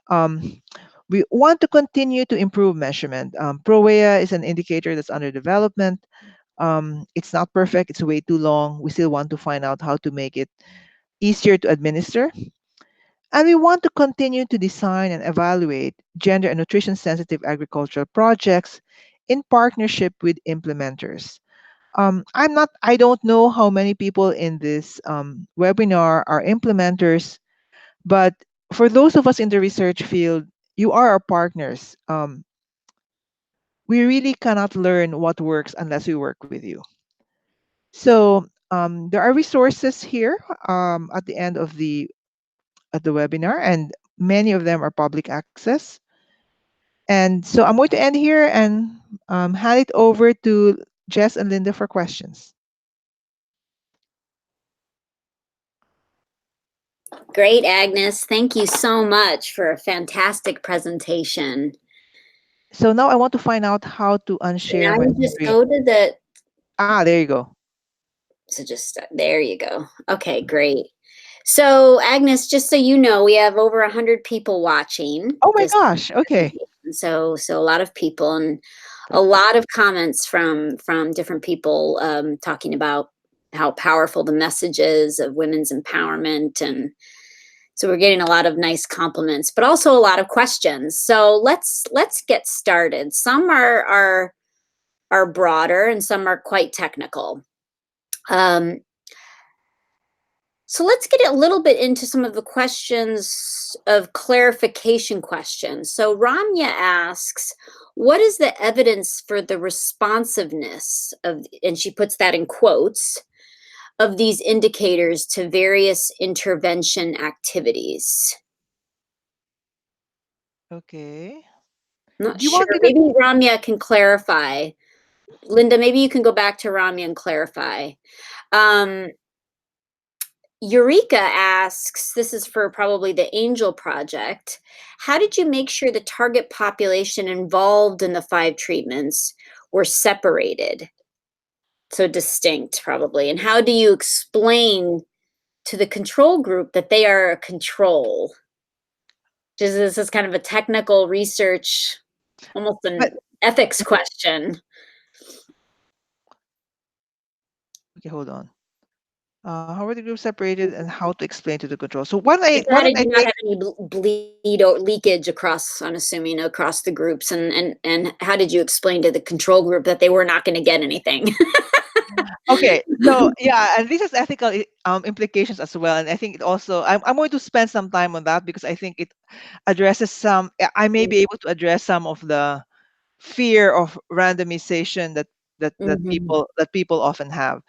[SPEAKER 3] Um, we want to continue to improve measurement. ProWEA is an indicator that's under development. It's not perfect, it's way too long. We still want to find out how to make it easier to administer. And we want to continue to design and evaluate gender and nutrition sensitive agricultural projects in partnership with implementers. I don't know how many people in this webinar are implementers, but for those of us in the research field, you are our partners. We really cannot learn what works unless we work with you. So there are resources here at the end of the webinar, and many of them are public access. And so I'm going to end here and hand it over to Jess and Linda for questions.
[SPEAKER 2] Great, Agnes. Thank you so much for a fantastic presentation.
[SPEAKER 3] So now I want to find out how to unshare
[SPEAKER 2] Now
[SPEAKER 3] my
[SPEAKER 2] you just
[SPEAKER 3] screen.
[SPEAKER 2] go to the,
[SPEAKER 3] There you go.
[SPEAKER 2] so just, there you go. Okay, great. So Agnes, just so you know, we have over 100 people watching
[SPEAKER 3] Oh my
[SPEAKER 2] this
[SPEAKER 3] gosh. Okay.
[SPEAKER 2] presentation. So a lot of people and a lot of comments from different people talking about how powerful the message is of women's empowerment, and so we're getting a lot of nice compliments, but also a lot of questions. So let's get started. Some are broader and some are quite technical. So let's get a little bit into some of the questions of clarification questions. So Ramya asks, what is the evidence for the responsiveness of, and she puts that in quotes, of these indicators to various intervention activities?
[SPEAKER 3] Okay.
[SPEAKER 2] Not
[SPEAKER 3] Do you
[SPEAKER 2] sure.
[SPEAKER 3] want me to?
[SPEAKER 2] Maybe Ramya can clarify. Linda, maybe you can go back to Ramya and clarify. Eureka asks, this is for probably the Angel Project, how did you make sure the target population involved in the 5 treatments were separated? So distinct, probably. And how do you explain to the control group that they are a control? This is kind of a technical research, almost an ethics question.
[SPEAKER 3] Okay, hold on. How are the groups separated and how to explain to the control? So why
[SPEAKER 2] How
[SPEAKER 3] don't
[SPEAKER 2] did
[SPEAKER 3] I
[SPEAKER 2] you not
[SPEAKER 3] take?
[SPEAKER 2] have any bleed or leakage across, I'm assuming, across the groups? And how did you explain to the control group that they were not going to get anything?
[SPEAKER 3] Okay, so yeah, and this has ethical implications as well, and I think it also I'm going to spend some time on that because I think it addresses some. I may be able to address some of the fear of randomization
[SPEAKER 2] Mhm.
[SPEAKER 3] that people often have.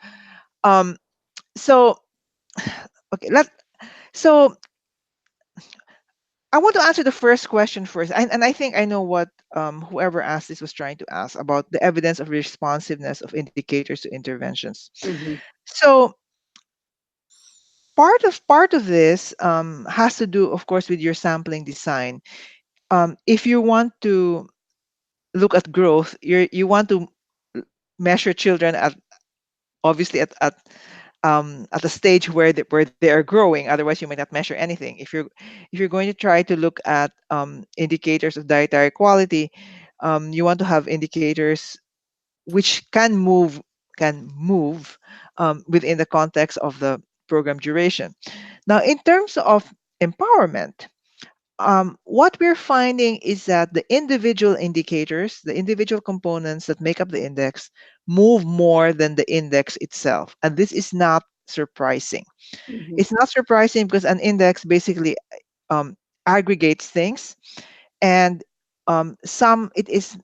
[SPEAKER 3] Um, so okay, so I want to answer the first question first, and I think I know what whoever asked this was trying to ask about the evidence of responsiveness of indicators to interventions.
[SPEAKER 2] Mhm.
[SPEAKER 3] So part of this has to do, of course, with your sampling design. If you want to look at growth, you want to measure children at obviously at a stage where they are growing. Otherwise, you might not measure anything. If you're going to try to look at indicators of dietary quality, you want to have indicators which can move within the context of the program duration. Now, in terms of empowerment, what we're finding is that the individual indicators, the individual components that make up the index, move more than the index itself. And this is not surprising.
[SPEAKER 2] Mhm.
[SPEAKER 3] It's not surprising because an index basically um, aggregates things, and some it is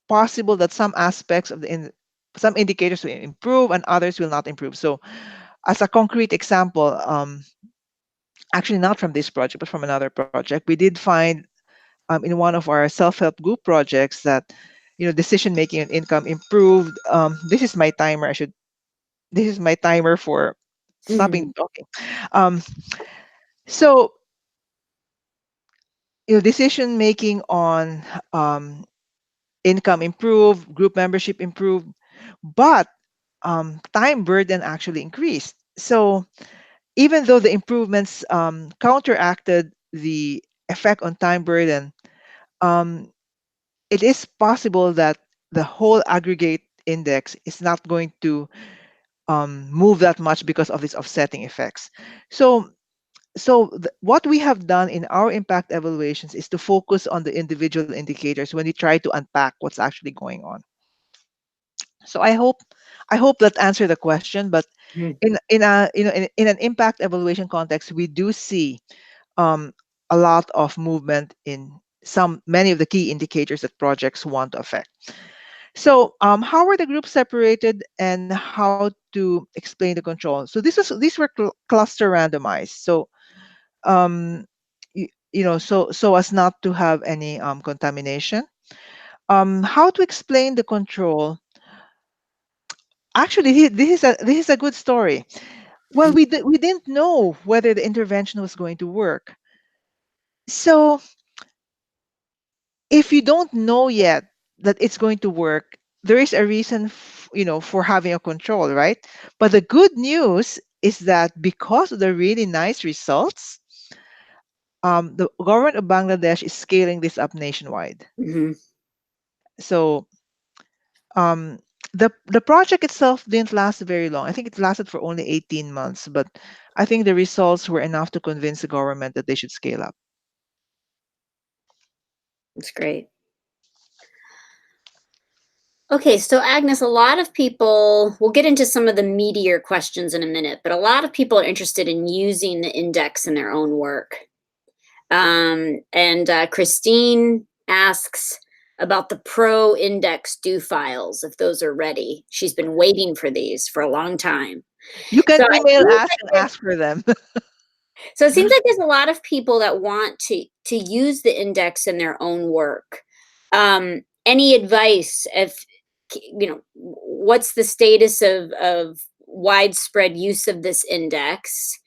[SPEAKER 3] possible that some aspects of some indicators will improve and others will not improve. So, as a concrete example, actually not from this project but from another project, we did find in one of our self-help group projects that decision making and income improved. This is my timer. This is my timer for stopping
[SPEAKER 2] Hmm.
[SPEAKER 3] talking. Um, so decision making on um, income improved, group membership improved, but time burden actually increased. So even though the improvements counteracted the effect on time burden, um, it is possible that the whole aggregate index is not going to move that much because of these offsetting effects. So, what we have done in our impact evaluations is to focus on the individual indicators when we try to unpack what's actually going on. So I hope that answered the question. But in an impact evaluation context, we do see um, a lot of movement in many of the key indicators that projects want to affect. So, how were the groups separated and how to explain the control? So these were cluster randomized. So, um, so as not to have any contamination. How to explain the control? Actually, this is a good story. Well, we didn't know whether the intervention was going to work. So if you don't know yet that it's going to work, there is a reason, for having a control, right? But the good news is that because of the really nice results, the government of Bangladesh is scaling this up nationwide.
[SPEAKER 2] Hmm.
[SPEAKER 3] So um, the project itself didn't last very long. I think it lasted for only 18 months, but I think the results were enough to convince the government that they should scale up.
[SPEAKER 2] That's great. Okay, so Agnes, a lot of people, we'll get into some of the meatier questions in a minute, but a lot of people are interested in using the index in their own work. And Christine asks about the pro index do files, if those are ready. She's been waiting for these for a long time.
[SPEAKER 3] You can
[SPEAKER 2] So
[SPEAKER 3] email us and ask for them.
[SPEAKER 2] it seems like there's a lot of people that want to use the index in their own work. Any advice if what's the status of widespread use of this index,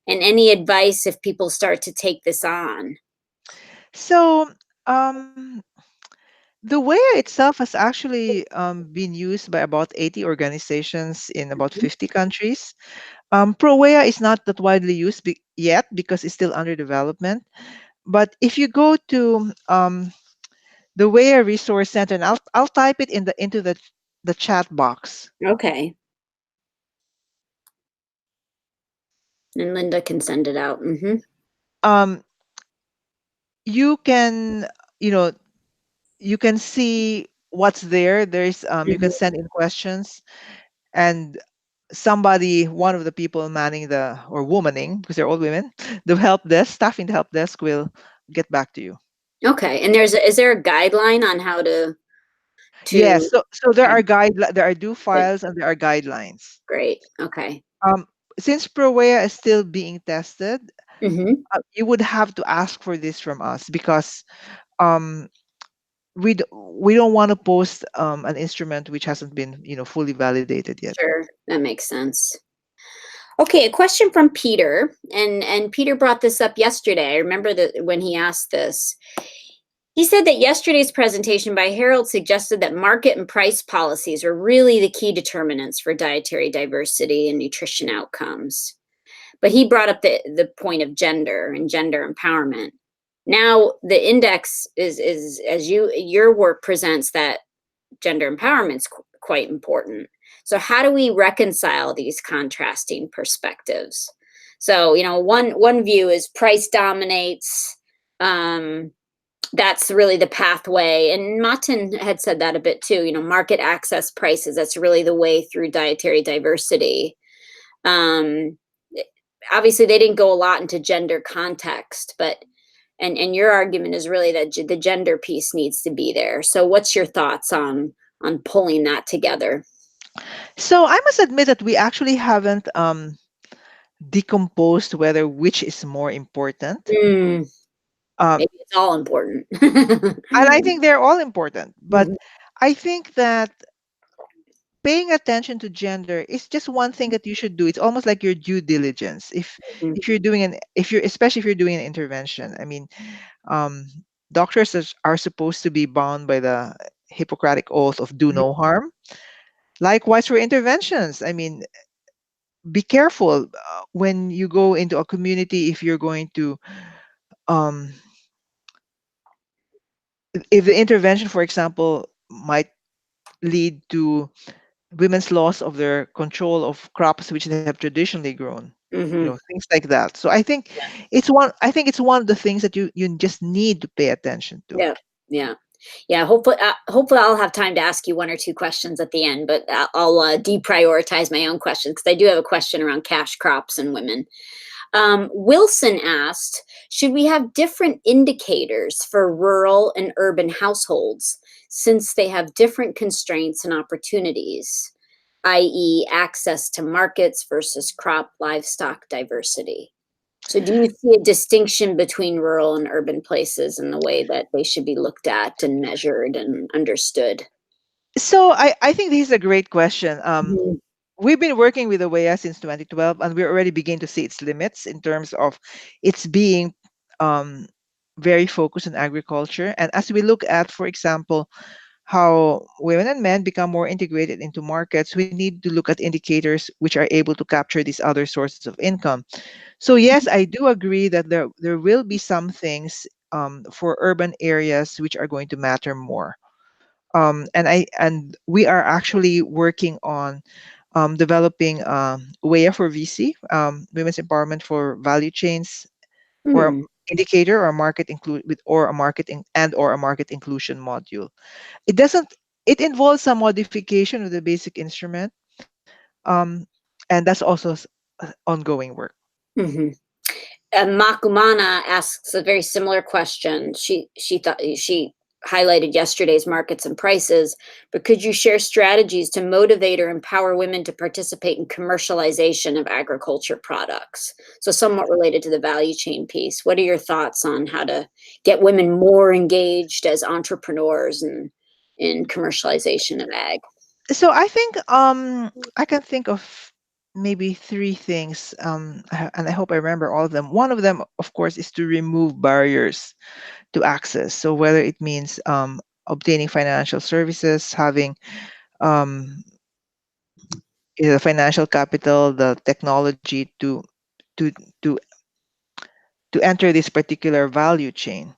[SPEAKER 2] and any advice if people start to take this on?
[SPEAKER 3] So, um, the WEAI itself has actually been used by about 80 organizations in about 50 countries. pro-WEAI is not that widely used yet because it's still under development. But if you go to the WEAI Resource Center, and I'll type it into the chat box.
[SPEAKER 2] Okay. And Linda can send it out. Mm-hmm.
[SPEAKER 3] Um, you can you know you can see what's there. There's you can
[SPEAKER 2] Mm-hmm.
[SPEAKER 3] send in questions, and one of the people manning or womaning, because they're all women, the help desk, staffing the help desk will get back to you.
[SPEAKER 2] Okay. And is there a guideline on how to
[SPEAKER 3] Yes, so there
[SPEAKER 2] okay,
[SPEAKER 3] are do
[SPEAKER 2] good,
[SPEAKER 3] files and there are guidelines.
[SPEAKER 2] great. Okay.
[SPEAKER 3] Um, since ProWea is still being tested,
[SPEAKER 2] Mm-hmm.
[SPEAKER 3] you would have to ask for this from us because um, we don't want to post an instrument which hasn't been fully validated yet.
[SPEAKER 2] Sure. That makes sense. Okay, a question from Peter, and Peter brought this up yesterday. I remember that when he asked this. He said that yesterday's presentation by Harold suggested that market and price policies are really the key determinants for dietary diversity and nutrition outcomes. But he brought up the point of gender and gender empowerment. Now the index is as your work presents that gender empowerment is quite important. So how do we reconcile these contrasting perspectives? So one view is price dominates. That's really the pathway. And Martin had said that a bit too, market access prices, that's really the way through dietary diversity. Um, Obviously, they didn't go a lot into gender context, but and your argument is really that the gender piece needs to be there. So what's your thoughts on pulling that together?
[SPEAKER 3] So I must admit that we actually haven't decomposed whether which is more important.
[SPEAKER 2] Mm,
[SPEAKER 3] Um,
[SPEAKER 2] Maybe it's all important.
[SPEAKER 3] and I think they're all important. But
[SPEAKER 2] Mhm,
[SPEAKER 3] I think that paying attention to gender is just one thing that you should do. It's almost like your due diligence.
[SPEAKER 2] mhm,
[SPEAKER 3] If you're doing an if you're especially if you're doing an intervention. I mean, um, doctors are supposed to be bound by the Hippocratic oath of do
[SPEAKER 2] mhm,
[SPEAKER 3] no harm. Likewise for interventions. I mean, be careful when you go into a community if you're going to um, if the intervention, for example, might lead to women's loss of their control of crops which they have traditionally grown,
[SPEAKER 2] mhm.
[SPEAKER 3] things like that. So I think it's one of the things that you just need to pay attention to.
[SPEAKER 2] Yeah, yeah, yeah. Hopefully, I'll have time to ask you one or two questions at the end. But I'll deprioritize my own questions because I do have a question around cash crops and women. Wilson asked, should we have different indicators for rural and urban households since they have different constraints and opportunities, i.e., access to markets versus crop livestock diversity? So, do you see a distinction between rural and urban places in the way that they should be looked at and measured and understood?
[SPEAKER 3] So I think this is a great question.
[SPEAKER 2] Mhm,
[SPEAKER 3] We've been working with the WEAI since 2012, and we already begin to see its limits in terms of its being um, very focused on agriculture. And as we look at, for example, how women and men become more integrated into markets, we need to look at indicators which are able to capture these other sources of income. So yes, I do agree that there will be some things for urban areas which are going to matter more. And we are actually working on developing WEA for VC, Women's Empowerment for Value Chains, or a
[SPEAKER 2] mhm,
[SPEAKER 3] indicator or a market include with or a and or a market inclusion module. It doesn't. It involves some modification of the basic instrument, um, and that's also ongoing work.
[SPEAKER 2] mhm. Makumana asks a very similar question. She thought she highlighted yesterday's markets and prices, but could you share strategies to motivate or empower women to participate in commercialization of agriculture products? So somewhat related to the value chain piece. What are your thoughts on how to get women more engaged as entrepreneurs and in commercialization of ag?
[SPEAKER 3] So I think I can think of maybe three things, and I hope I remember all of them. One of them, of course, is to remove barriers to access. So whether it means obtaining financial services, having um, the financial capital, the technology to to to enter this particular value chain.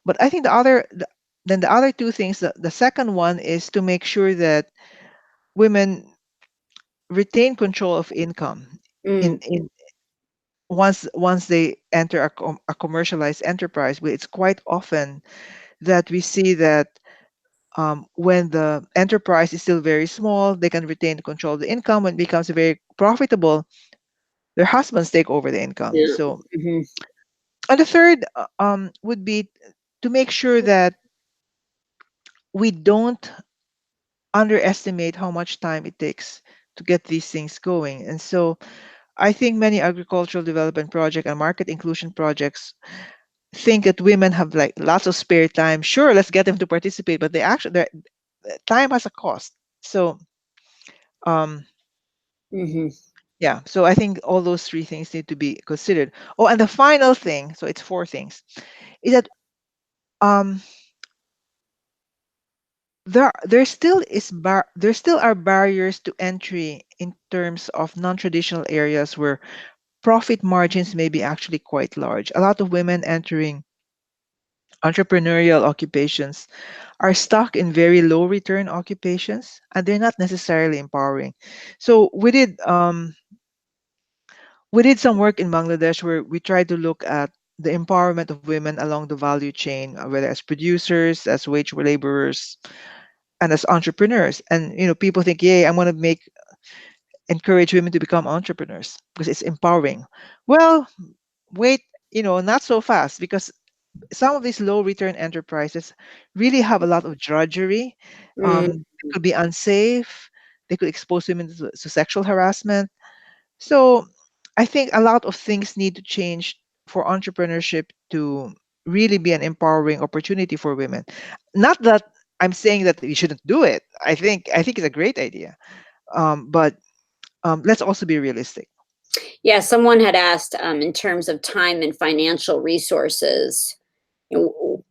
[SPEAKER 3] But I think then the other two things, the second one is to make sure that women retain control of income
[SPEAKER 2] Mm,
[SPEAKER 3] in once they enter a commercialized enterprise. But it's quite often that we see that when the enterprise is still very small, they can retain control of the income. When it becomes very profitable, their husbands take over the income.
[SPEAKER 2] yeah.
[SPEAKER 3] So,
[SPEAKER 2] Mhm,
[SPEAKER 3] and the third would be to make sure that we don't underestimate how much time it takes to get these things going. And so I think many agricultural development project and market inclusion projects think that women have like lots of spare time. Sure, let's get them to participate, but their time has a cost. So um
[SPEAKER 2] mhm,
[SPEAKER 3] yeah, so I think all those three things need to be considered. Oh, and the final thing, so it's four things, is that um there still are barriers to entry in terms of non-traditional areas where profit margins may be actually quite large. A lot of women entering entrepreneurial occupations are stuck in very low return occupations, and they're not necessarily empowering. So we did some work in Bangladesh where we tried to look at the empowerment of women along the value chain, whether as producers, as wage laborers, and as entrepreneurs. And people think, "Yay, I want to make encourage women to become entrepreneurs because it's empowering." Well, wait, not so fast, because some of these low return enterprises really have a lot of drudgery.
[SPEAKER 2] mm,
[SPEAKER 3] They could be unsafe. They could expose women to sexual harassment. So I think a lot of things need to change for entrepreneurship to really be an empowering opportunity for women. Not that I'm saying that we shouldn't do it. I think it's a great idea. But let's also be realistic.
[SPEAKER 2] Yeah, someone had asked in terms of time and financial resources,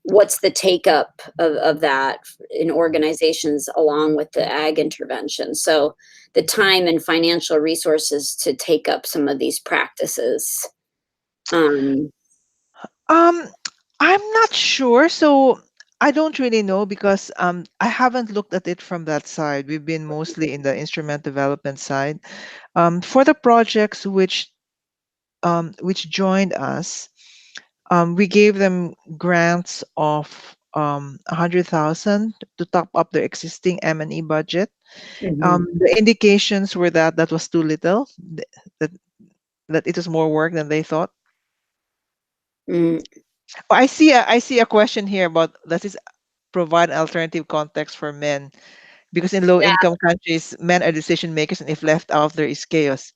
[SPEAKER 2] what's the take up of that in organizations along with the ag intervention? So the time and financial resources to take up some of these practices. Um,
[SPEAKER 3] Um, I'm not sure. So I don't really know because I haven't looked at it from that side. We've been mostly in the instrument development side. For the projects which joined us, we gave them grants of 100,000 to top up their existing M&E budget.
[SPEAKER 2] mhm,
[SPEAKER 3] The indications were that that was too little, that that it was more work than they thought.
[SPEAKER 2] mm,
[SPEAKER 3] Oh, I see a question here about does this provide an alternative context for men? Because in low
[SPEAKER 2] yeah,
[SPEAKER 3] income countries, men are decision makers, and if left out, there is chaos.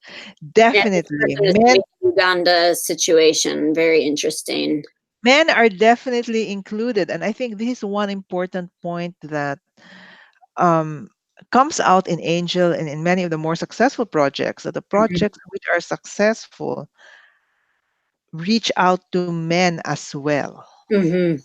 [SPEAKER 2] yeah, this
[SPEAKER 3] Definitely,
[SPEAKER 2] person is saying Uganda situation, very interesting.
[SPEAKER 3] men are definitely included, and I think this is one important point that um, comes out in Angel and in many of the more successful projects. That the
[SPEAKER 2] Mhm,
[SPEAKER 3] projects which are successful reach out to men as well.
[SPEAKER 2] mhm.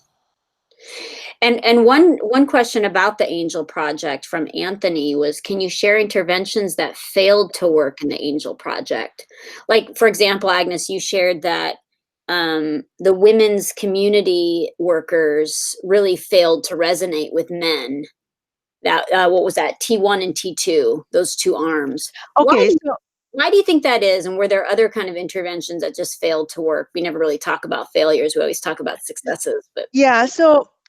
[SPEAKER 2] And one question about the Angel Project from Anthony was, can you share interventions that failed to work in the Angel Project? Like, for example, Agnes, you shared that the women's community workers really failed to resonate with men. That what was that, T1 and T2, those two arms.
[SPEAKER 3] Okay, so
[SPEAKER 2] Why do you think that is? And were there other kind of interventions that just failed to work? We never really talk about failures. We always talk about successes, but
[SPEAKER 3] yeah,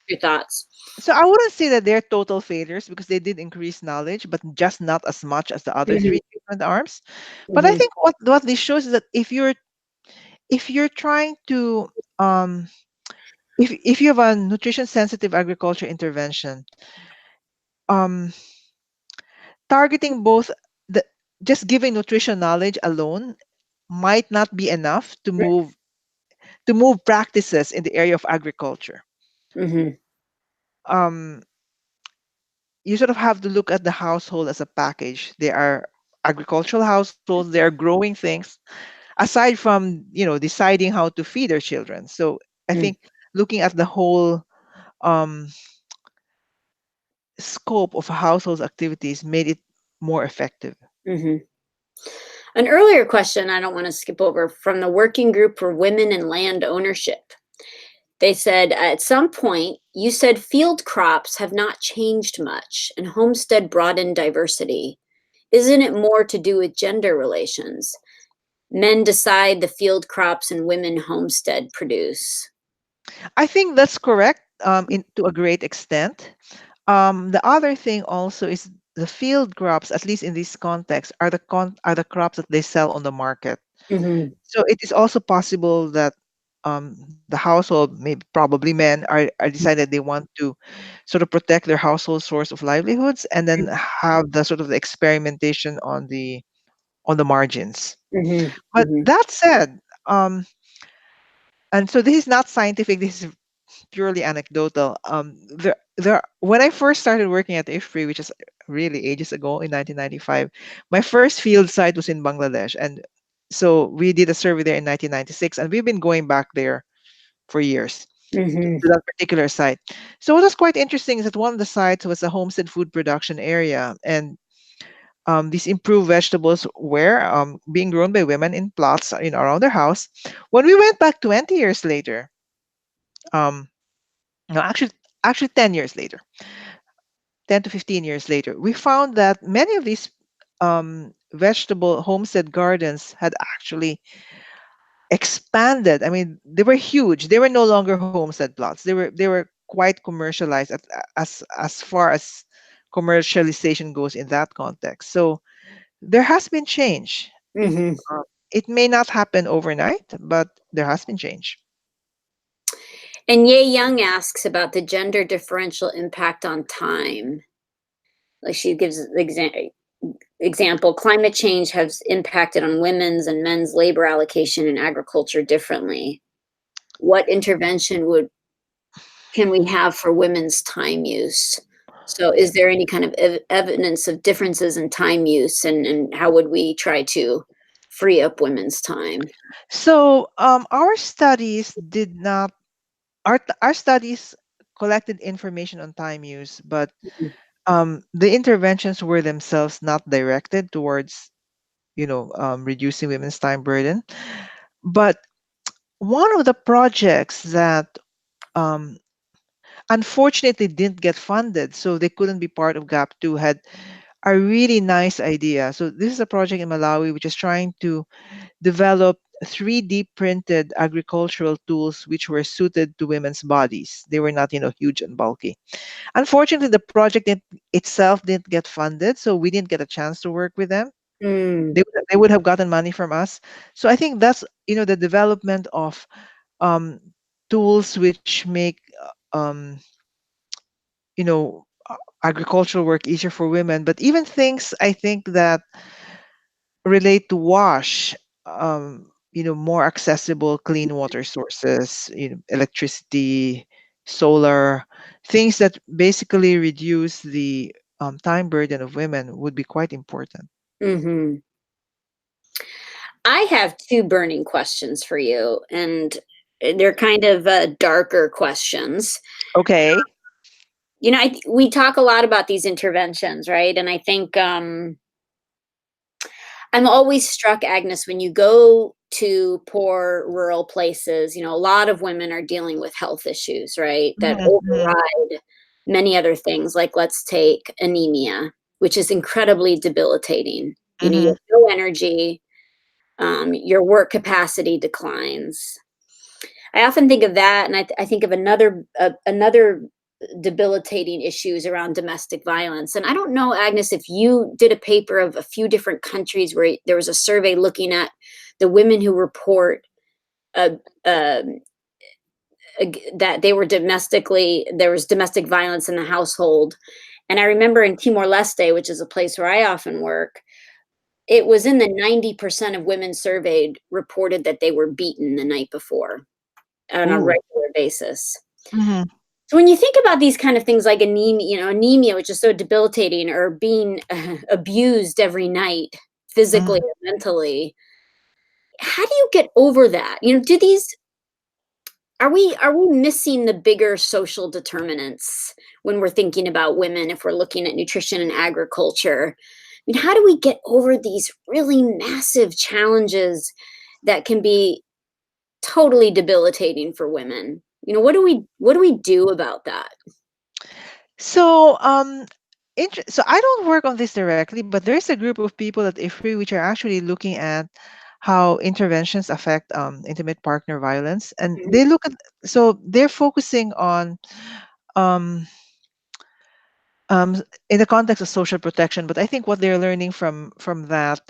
[SPEAKER 2] your thoughts?
[SPEAKER 3] so I wouldn't say that they're total failures because they did increase knowledge, but just not as much as the other
[SPEAKER 2] Mhm,
[SPEAKER 3] three treatment arms. But I
[SPEAKER 2] mhm,
[SPEAKER 3] think what this shows is that if you're trying to um if you have a nutrition sensitive agriculture intervention, um targeting both the just giving nutrition knowledge alone might not be enough to move practices in the area of agriculture.
[SPEAKER 2] mhm,
[SPEAKER 3] um you sort of have to look at the household as a package. They are agricultural households, they are growing things aside from deciding how to feed their children. So I
[SPEAKER 2] mhm,
[SPEAKER 3] think looking at the whole um scope of a household's activities made it more effective.
[SPEAKER 2] mhm. An earlier question I don't want to skip over from the Working Group for Women in Land Ownership. They said, at some point, you said field crops have not changed much and homestead brought in diversity. Isn't it more to do with gender relations? Men decide the field crops and women homestead produce.
[SPEAKER 3] I think that's correct, to a great extent. The other thing also is the field crops, at least in this context, are the crops that they sell on the market.
[SPEAKER 2] Mhm,
[SPEAKER 3] So it is also possible that the household, maybe probably men, are decided they want to sort of protect their household source of livelihoods, and then have the sort of the experimentation on the margins.
[SPEAKER 2] mhm,
[SPEAKER 3] But
[SPEAKER 2] mhm,
[SPEAKER 3] that said, and so this is not scientific. This is purely anecdotal. When I first started working at IFPRI, which is really ages ago in 1995, my first field site was in Bangladesh, and so we did a survey there in 1996, and we've been going back there for years
[SPEAKER 2] mhm,
[SPEAKER 3] to that particular site. So what was quite interesting is that one of the sites was a homestead food production area, and these improved vegetables were being grown by women in plots around their house. When we went back 20 years later, um, no, actually 10 years later, 10 to 15 years later, we found that many of these vegetable homestead gardens had actually expanded. I mean, they were huge. They were no longer homestead plots. They were quite commercialized as far as commercialization goes in that context. So there has been change.
[SPEAKER 2] mhm.
[SPEAKER 3] It may not happen overnight, but there has been change.
[SPEAKER 2] And Ye Young asks about the gender differential impact on time. Like she gives the example, climate change has impacted on women's and men's labor allocation in agriculture differently. what intervention can we have for women's time use? So is there any kind of evidence of differences in time use, and how would we try to free up women's time?
[SPEAKER 3] So our studies did not our studies collected information on time use, but
[SPEAKER 2] Mhm.
[SPEAKER 3] the interventions were themselves not directed towards reducing women's time burden. But one of the projects that um, unfortunately didn't get funded, so they couldn't be part of GAP 2, had a really nice idea. So this is a project in Malawi which is trying to develop 3D printed agricultural tools which were suited to women's bodies. They were not, huge and bulky. Unfortunately, the project itself didn't get funded, so we didn't get a chance to work with them.
[SPEAKER 2] Mm,
[SPEAKER 3] They would have gotten money from us. So I think that's the development of um, tools which make you know agricultural work easier for women. But even things I think that relate to wash, more accessible clean water sources, electricity, solar, things that basically reduce the time burden of women would be quite important.
[SPEAKER 2] mhm. I have two burning questions for you, and they're kind of darker questions.
[SPEAKER 3] Okay.
[SPEAKER 2] We talk a lot about these interventions, right? And I think I'm always struck, Agnes, when you go to poor rural places, a lot of women are dealing with health issues, right? That
[SPEAKER 3] Mhm,
[SPEAKER 2] override many other things, like let's take anemia, which is incredibly debilitating. You
[SPEAKER 3] mhm,
[SPEAKER 2] have no energy, your work capacity declines. I often think of that, and I think of another debilitating issues around domestic violence. And I don't know, Agnes, if you did a paper of a few different countries where there was a survey looking at the women who report uh, um, that there was domestic violence in the household. And I remember in Timor Leste, which is a place where I often work, it was in the 90% of women surveyed reported that they were beaten the night before on a
[SPEAKER 3] ooh,
[SPEAKER 2] regular basis.
[SPEAKER 3] mhm,
[SPEAKER 2] So when you think about these kind of things like anemia, which is so debilitating, or being abused every night, physically
[SPEAKER 3] mhm.
[SPEAKER 2] or mentally, how do you get over that? Do these are we missing the bigger social determinants when we're thinking about women, if we're looking at nutrition and agriculture? I mean, how do we get over these really massive challenges that can be totally debilitating for women? What do we do about that?
[SPEAKER 3] So, so I don't work on this directly, but there's a group of people at IFPRI which are actually looking at how interventions affect intimate partner violence, and
[SPEAKER 2] Mhm.
[SPEAKER 3] they look at so they're focusing on um, in the context of social protection. But I think what they're learning from that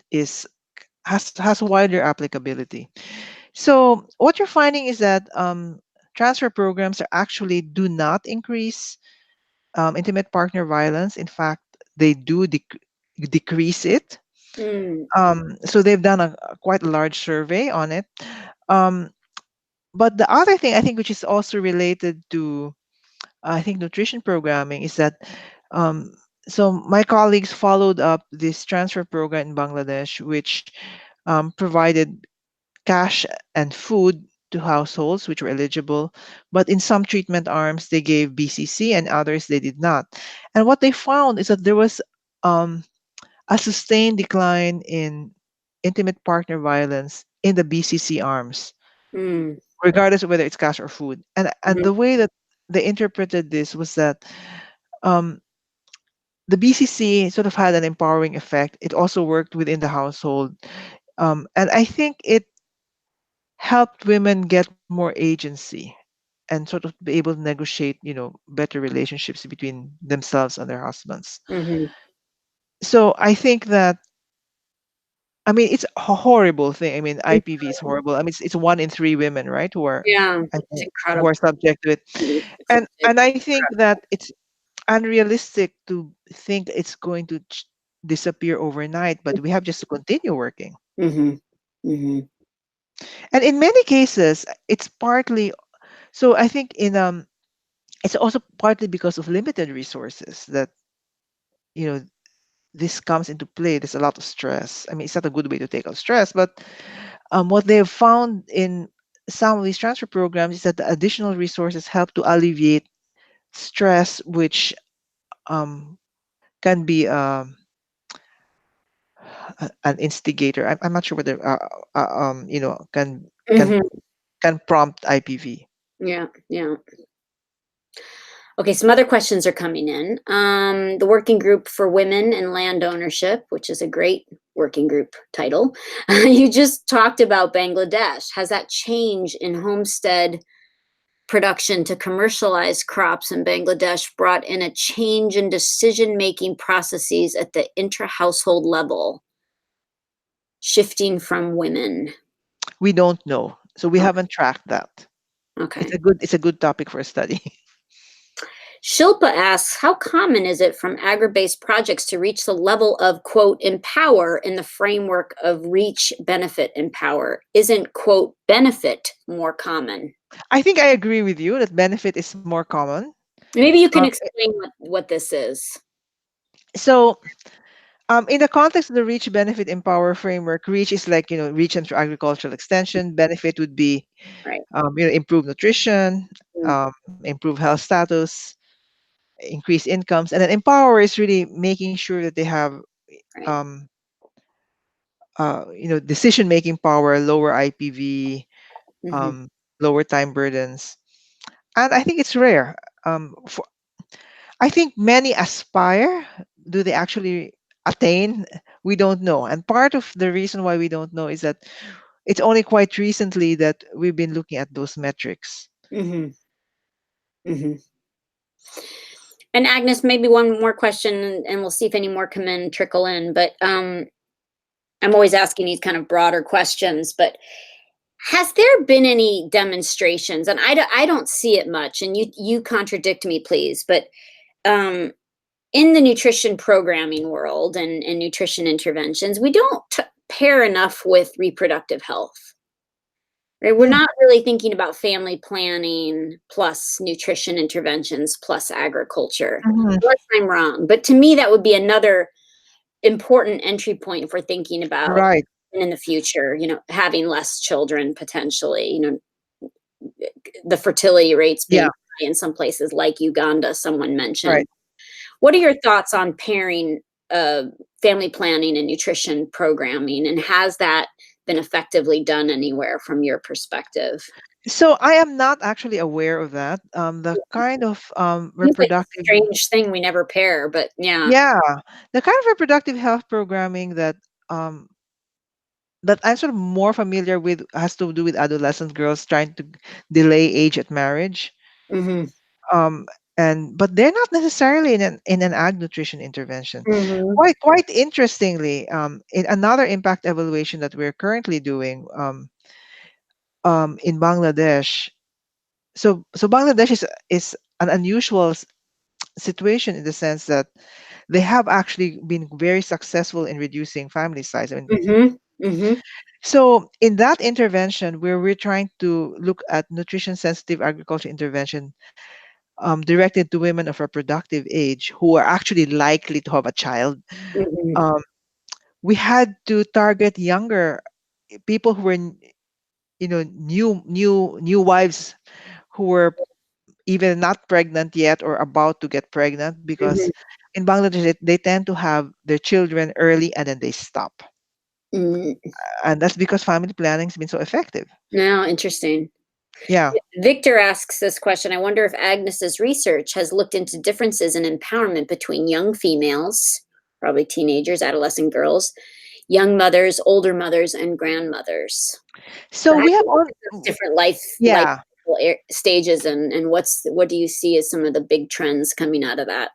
[SPEAKER 3] has wider applicability. So what you're finding is that transfer programs are actually do not increase intimate partner violence. In fact, they do decrease it.
[SPEAKER 2] Mm,
[SPEAKER 3] So they've done a quite large survey on it. Um, but the other thing I think, which is also related to I think nutrition programming, is that um, so my colleagues followed up this transfer program in Bangladesh, which provided cash and food to households which were eligible, but in some treatment arms they gave BCC and others they did not. And what they found is that there was um, a sustained decline in intimate partner violence in the BCC arms,
[SPEAKER 2] mm,
[SPEAKER 3] regardless of whether it's cash or food. And
[SPEAKER 2] mhm,
[SPEAKER 3] the way that they interpreted this was that um, the BCC sort of had an empowering effect. It also worked within the household, and I think it helped women get more agency and sort of be able to negotiate, better relationships between themselves and their husbands.
[SPEAKER 2] mhm.
[SPEAKER 3] So I think that I mean it's a horrible thing. I mean IPV is
[SPEAKER 2] Incredible.
[SPEAKER 3] horrible. I mean it's 1 in 3 women, right, who are
[SPEAKER 2] Yeah,
[SPEAKER 3] I
[SPEAKER 2] it's
[SPEAKER 3] think who
[SPEAKER 2] incredible.
[SPEAKER 3] are subject to it.
[SPEAKER 2] It's
[SPEAKER 3] And I think that it's unrealistic to think it's going to disappear overnight, but we have just to continue working.
[SPEAKER 2] Mhm, mhm.
[SPEAKER 3] And in many cases, it's partly so. I think it's also partly because of limited resources that you know this comes into play. There's a lot of stress. I mean, it's not a good way to take out stress, but what they have found in some of these transfer programs is that the additional resources help to alleviate stress, which um, can be an instigator. I'm not sure whether can
[SPEAKER 2] Hmm.
[SPEAKER 3] can prompt IPV.
[SPEAKER 2] Yeah, yeah. Okay, some other questions are coming in. The Working Group for Women and Land Ownership, which is a great working group title. You just talked about Bangladesh. Has that change in homestead production to commercialize crops in Bangladesh brought in a change in decision-making processes at the intra-household level, shifting from women?
[SPEAKER 3] We don't know, so we
[SPEAKER 2] Okay.
[SPEAKER 3] haven't tracked that.
[SPEAKER 2] Okay.
[SPEAKER 3] It's a good topic for a study.
[SPEAKER 2] Shilpa asks, how common is it from agri-based projects to reach the level of, quote, empower in the framework of reach, benefit, empower? Isn't, quote, benefit more common?
[SPEAKER 3] I think I agree with you that benefit is more common.
[SPEAKER 2] Maybe you can
[SPEAKER 3] Um,
[SPEAKER 2] explain what this is.
[SPEAKER 3] so in the context of the reach benefit empower framework, reach is like reach and through agricultural extension. Benefit would be
[SPEAKER 2] Right.
[SPEAKER 3] improve nutrition,
[SPEAKER 2] Mm,
[SPEAKER 3] improve health status, increase incomes, and then empower is really making sure that they have
[SPEAKER 2] right.
[SPEAKER 3] um, decision making power, lower IPV,
[SPEAKER 2] Hmm.
[SPEAKER 3] um, lower time burdens, and I think it's rare. For I think many aspire. Do they actually attain? We don't know. And part of the reason why we don't know is that it's only quite recently that we've been looking at those metrics.
[SPEAKER 2] Hmm. Hmm. And Agnes, maybe one more question, and we'll see if any more come in, trickle in. But I'm always asking these kind of broader questions. But has there been any demonstrations? And I don't see it much. And you contradict me, please. But um, in the nutrition programming world and nutrition interventions, we don't pair enough with reproductive health. Right? We're
[SPEAKER 3] Hmm.
[SPEAKER 2] not really thinking about family planning plus nutrition interventions plus agriculture.
[SPEAKER 3] Mhm.
[SPEAKER 2] Unless I'm wrong, but to me that would be another important entry point if we're thinking about
[SPEAKER 3] Right.
[SPEAKER 2] in the future, having less children potentially, the fertility rates being
[SPEAKER 3] Yeah.
[SPEAKER 2] high in some places like Uganda, someone mentioned.
[SPEAKER 3] Right.
[SPEAKER 2] What are your thoughts on pairing uh, family planning and nutrition programming, and has that been effectively done anywhere from your perspective?
[SPEAKER 3] So I am not actually aware of that. The kind of
[SPEAKER 2] Seems like a
[SPEAKER 3] reproductive,
[SPEAKER 2] strange thing we never pair, but yeah.
[SPEAKER 3] yeah, the kind of reproductive health programming um, that I'm sort of more familiar with has to do with adolescent girls trying to delay age at marriage.
[SPEAKER 2] Mhm.
[SPEAKER 3] Um, and but they're not necessarily in an ag nutrition intervention.
[SPEAKER 2] Mhm.
[SPEAKER 3] Quite interestingly, in another impact evaluation that we're currently doing in Bangladesh. So Bangladesh is an unusual situation in the sense that they have actually been very successful in reducing family size. I mean,
[SPEAKER 2] Mhm. Mhm.
[SPEAKER 3] so in that intervention, where we're trying to look at nutrition sensitive agriculture intervention directed to women of reproductive age who are actually likely to have a child,
[SPEAKER 2] Mhm.
[SPEAKER 3] um, we had to target younger people who were new wives who were even not pregnant yet or about to get pregnant, because
[SPEAKER 2] Mhm.
[SPEAKER 3] in Bangladesh they tend to have their children early and then they stop,
[SPEAKER 2] Mm.
[SPEAKER 3] and that's because family planning has been so effective.
[SPEAKER 2] Now, interesting.
[SPEAKER 3] Yeah.
[SPEAKER 2] Victor asks this question. I wonder if Agnes's research has looked into differences in empowerment between young females, probably teenagers, adolescent girls, young mothers, older mothers, and grandmothers. So
[SPEAKER 3] So
[SPEAKER 2] how
[SPEAKER 3] we
[SPEAKER 2] do
[SPEAKER 3] have
[SPEAKER 2] you look
[SPEAKER 3] on.
[SPEAKER 2] at those different life
[SPEAKER 3] Yeah.
[SPEAKER 2] stages, and what do you see as some of the big trends coming out of that?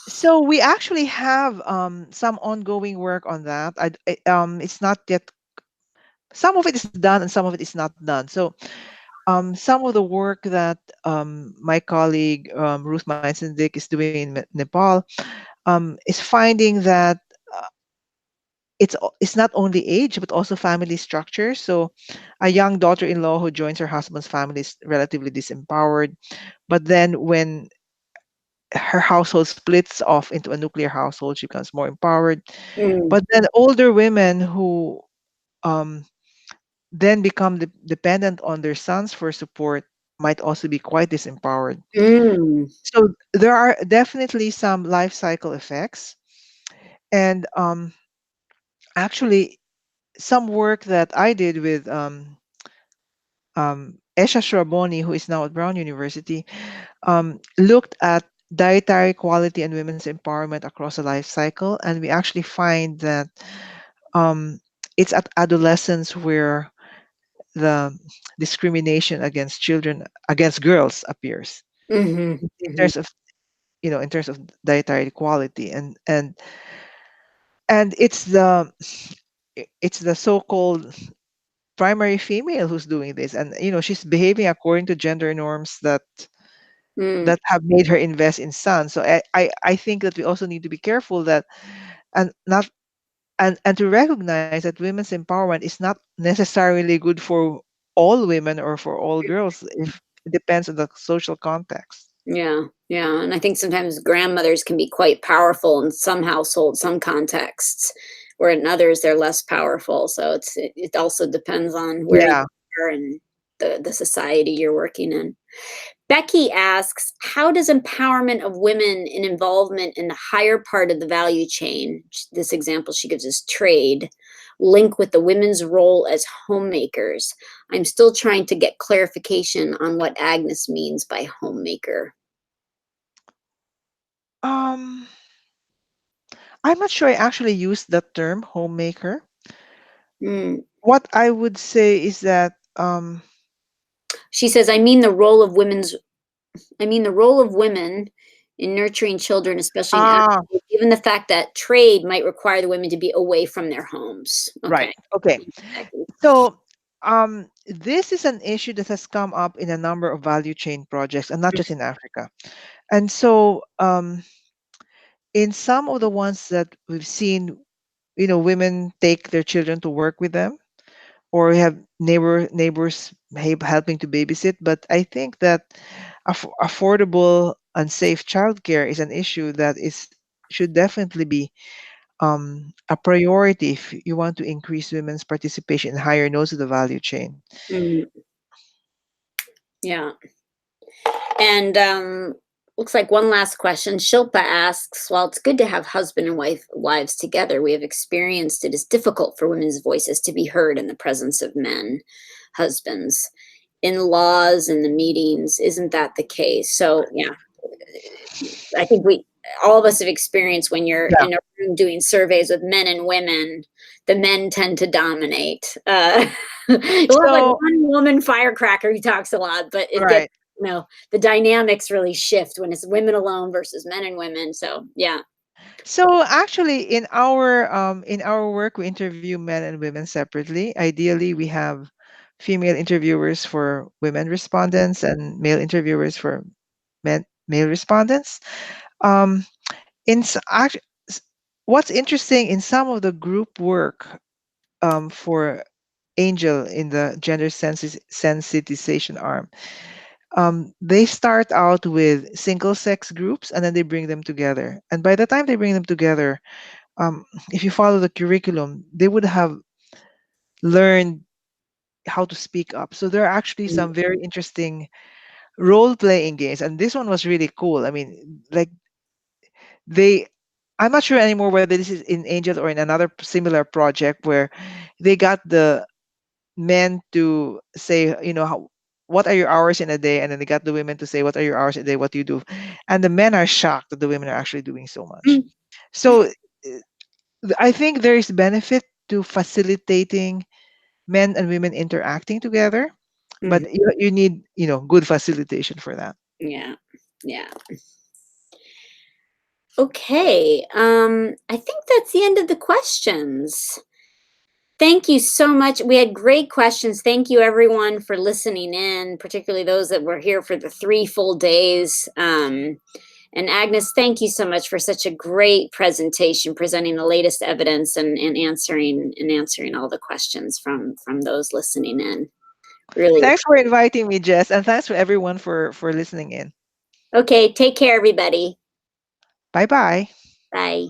[SPEAKER 3] So we actually have some ongoing work on that. It's not yet. Some of it is done and some of it is not done. So some of the work that my colleague Ruth Meinsendick is doing in Nepal is finding that it's not only age but also family structure. So a young daughter-in-law who joins her husband's family is relatively disempowered, but then when her household splits off into a nuclear household, she becomes more empowered.
[SPEAKER 2] Mm,
[SPEAKER 3] But then older women who um, then become dependent on their sons for support might also be quite disempowered.
[SPEAKER 2] mm,
[SPEAKER 3] So there are definitely some life cycle effects. And actually, some work that I did with Esha Shraboni, who is now at Brown University, looked at dietary quality and women's empowerment across a life cycle. And we actually find that um, it's at adolescence where the discrimination against children, against girls, appears
[SPEAKER 2] mhm,
[SPEAKER 3] in
[SPEAKER 2] mhm,
[SPEAKER 3] terms of, in terms of dietary quality. And it's the so-called primary female who's doing this, and she's behaving according to gender norms
[SPEAKER 2] mm,
[SPEAKER 3] that have made her invest in sons. So I think that we also need to be careful that, and not and to recognize that women's empowerment is not necessarily good for all women or for all girls. If it depends on the social context.
[SPEAKER 2] yeah, yeah, and I think sometimes grandmothers can be quite powerful in some households, some contexts, where in others they're less powerful. So it also depends on where you
[SPEAKER 3] Yeah.
[SPEAKER 2] are and the society you're working in. Becky asks, how does empowerment of women in involvement in the higher part of the value chain, this example she gives is trade, link with the women's role as homemakers? I'm still trying to get clarification on what Agnes means by homemaker.
[SPEAKER 3] um I'm not sure I actually used that term homemaker.
[SPEAKER 2] Mm.
[SPEAKER 3] What I would say is that
[SPEAKER 2] She says, I mean the role of women in nurturing children, especially in
[SPEAKER 3] ah
[SPEAKER 2] Africa, given the fact that trade might require the women to be away from their homes.
[SPEAKER 3] right,
[SPEAKER 2] Okay.
[SPEAKER 3] okay. So this is an issue that has come up in a number of value chain projects, and not just in Africa. And so in some of the ones that we've seen, women take their children to work with them, or we have neighbors helping to babysit. But I think that affordable and safe childcare is an issue that is should definitely be a priority if you want to increase women's participation in higher nodes of the value chain.
[SPEAKER 2] Mm, yeah. And looks like one last question. Shilpa asks, while it's good to have husband and wives together, we have experienced it is difficult for women's voices to be heard in the presence of men, husbands, in laws and the meetings. Isn't that the case? So yeah, I think all of us have experienced when you're
[SPEAKER 3] Yeah.
[SPEAKER 2] in a room doing surveys with men and women, the men tend to dominate. We'll have like
[SPEAKER 3] So
[SPEAKER 2] one woman firecracker who talks a lot, but it gets,
[SPEAKER 3] right.
[SPEAKER 2] the dynamics really shift when it's women alone versus men and women. So yeah.
[SPEAKER 3] So actually, in our work, we interview men and women separately. Ideally, we have female interviewers for women respondents and male interviewers for male respondents. Um, in s- act- s- what's interesting in some of the group work for Angel in the gender sensitization arm, they start out with single sex groups and then they bring them together. And by the time they bring them together, if you follow the curriculum, they would have learned how to speak up. So there are actually some very interesting role playing games, and this one was really cool. I mean, like they, I'm not sure anymore whether this is in Angel or in another similar project where they got the men to say, what are your hours in a day, and then they got the women to say, what are your hours a day, what do you do, and the men are shocked that the women are actually doing so much. So I think there is benefit to facilitating men and women interacting together, but
[SPEAKER 2] Mhm.
[SPEAKER 3] you need good facilitation for that.
[SPEAKER 2] Yeah. Yeah. Okay. I think that's the end of the questions. Thank you so much. We had great questions. Thank you, everyone, for listening in, particularly those that were here for the 3 full days. And Agnes, thank you so much for such a great presentation, presenting the latest evidence and answering all the questions from those listening in. Really.
[SPEAKER 3] Thanks for inviting me, Jess, and thanks to everyone for listening in.
[SPEAKER 2] Okay, take care, everybody.
[SPEAKER 3] Bye-bye.
[SPEAKER 2] Bye.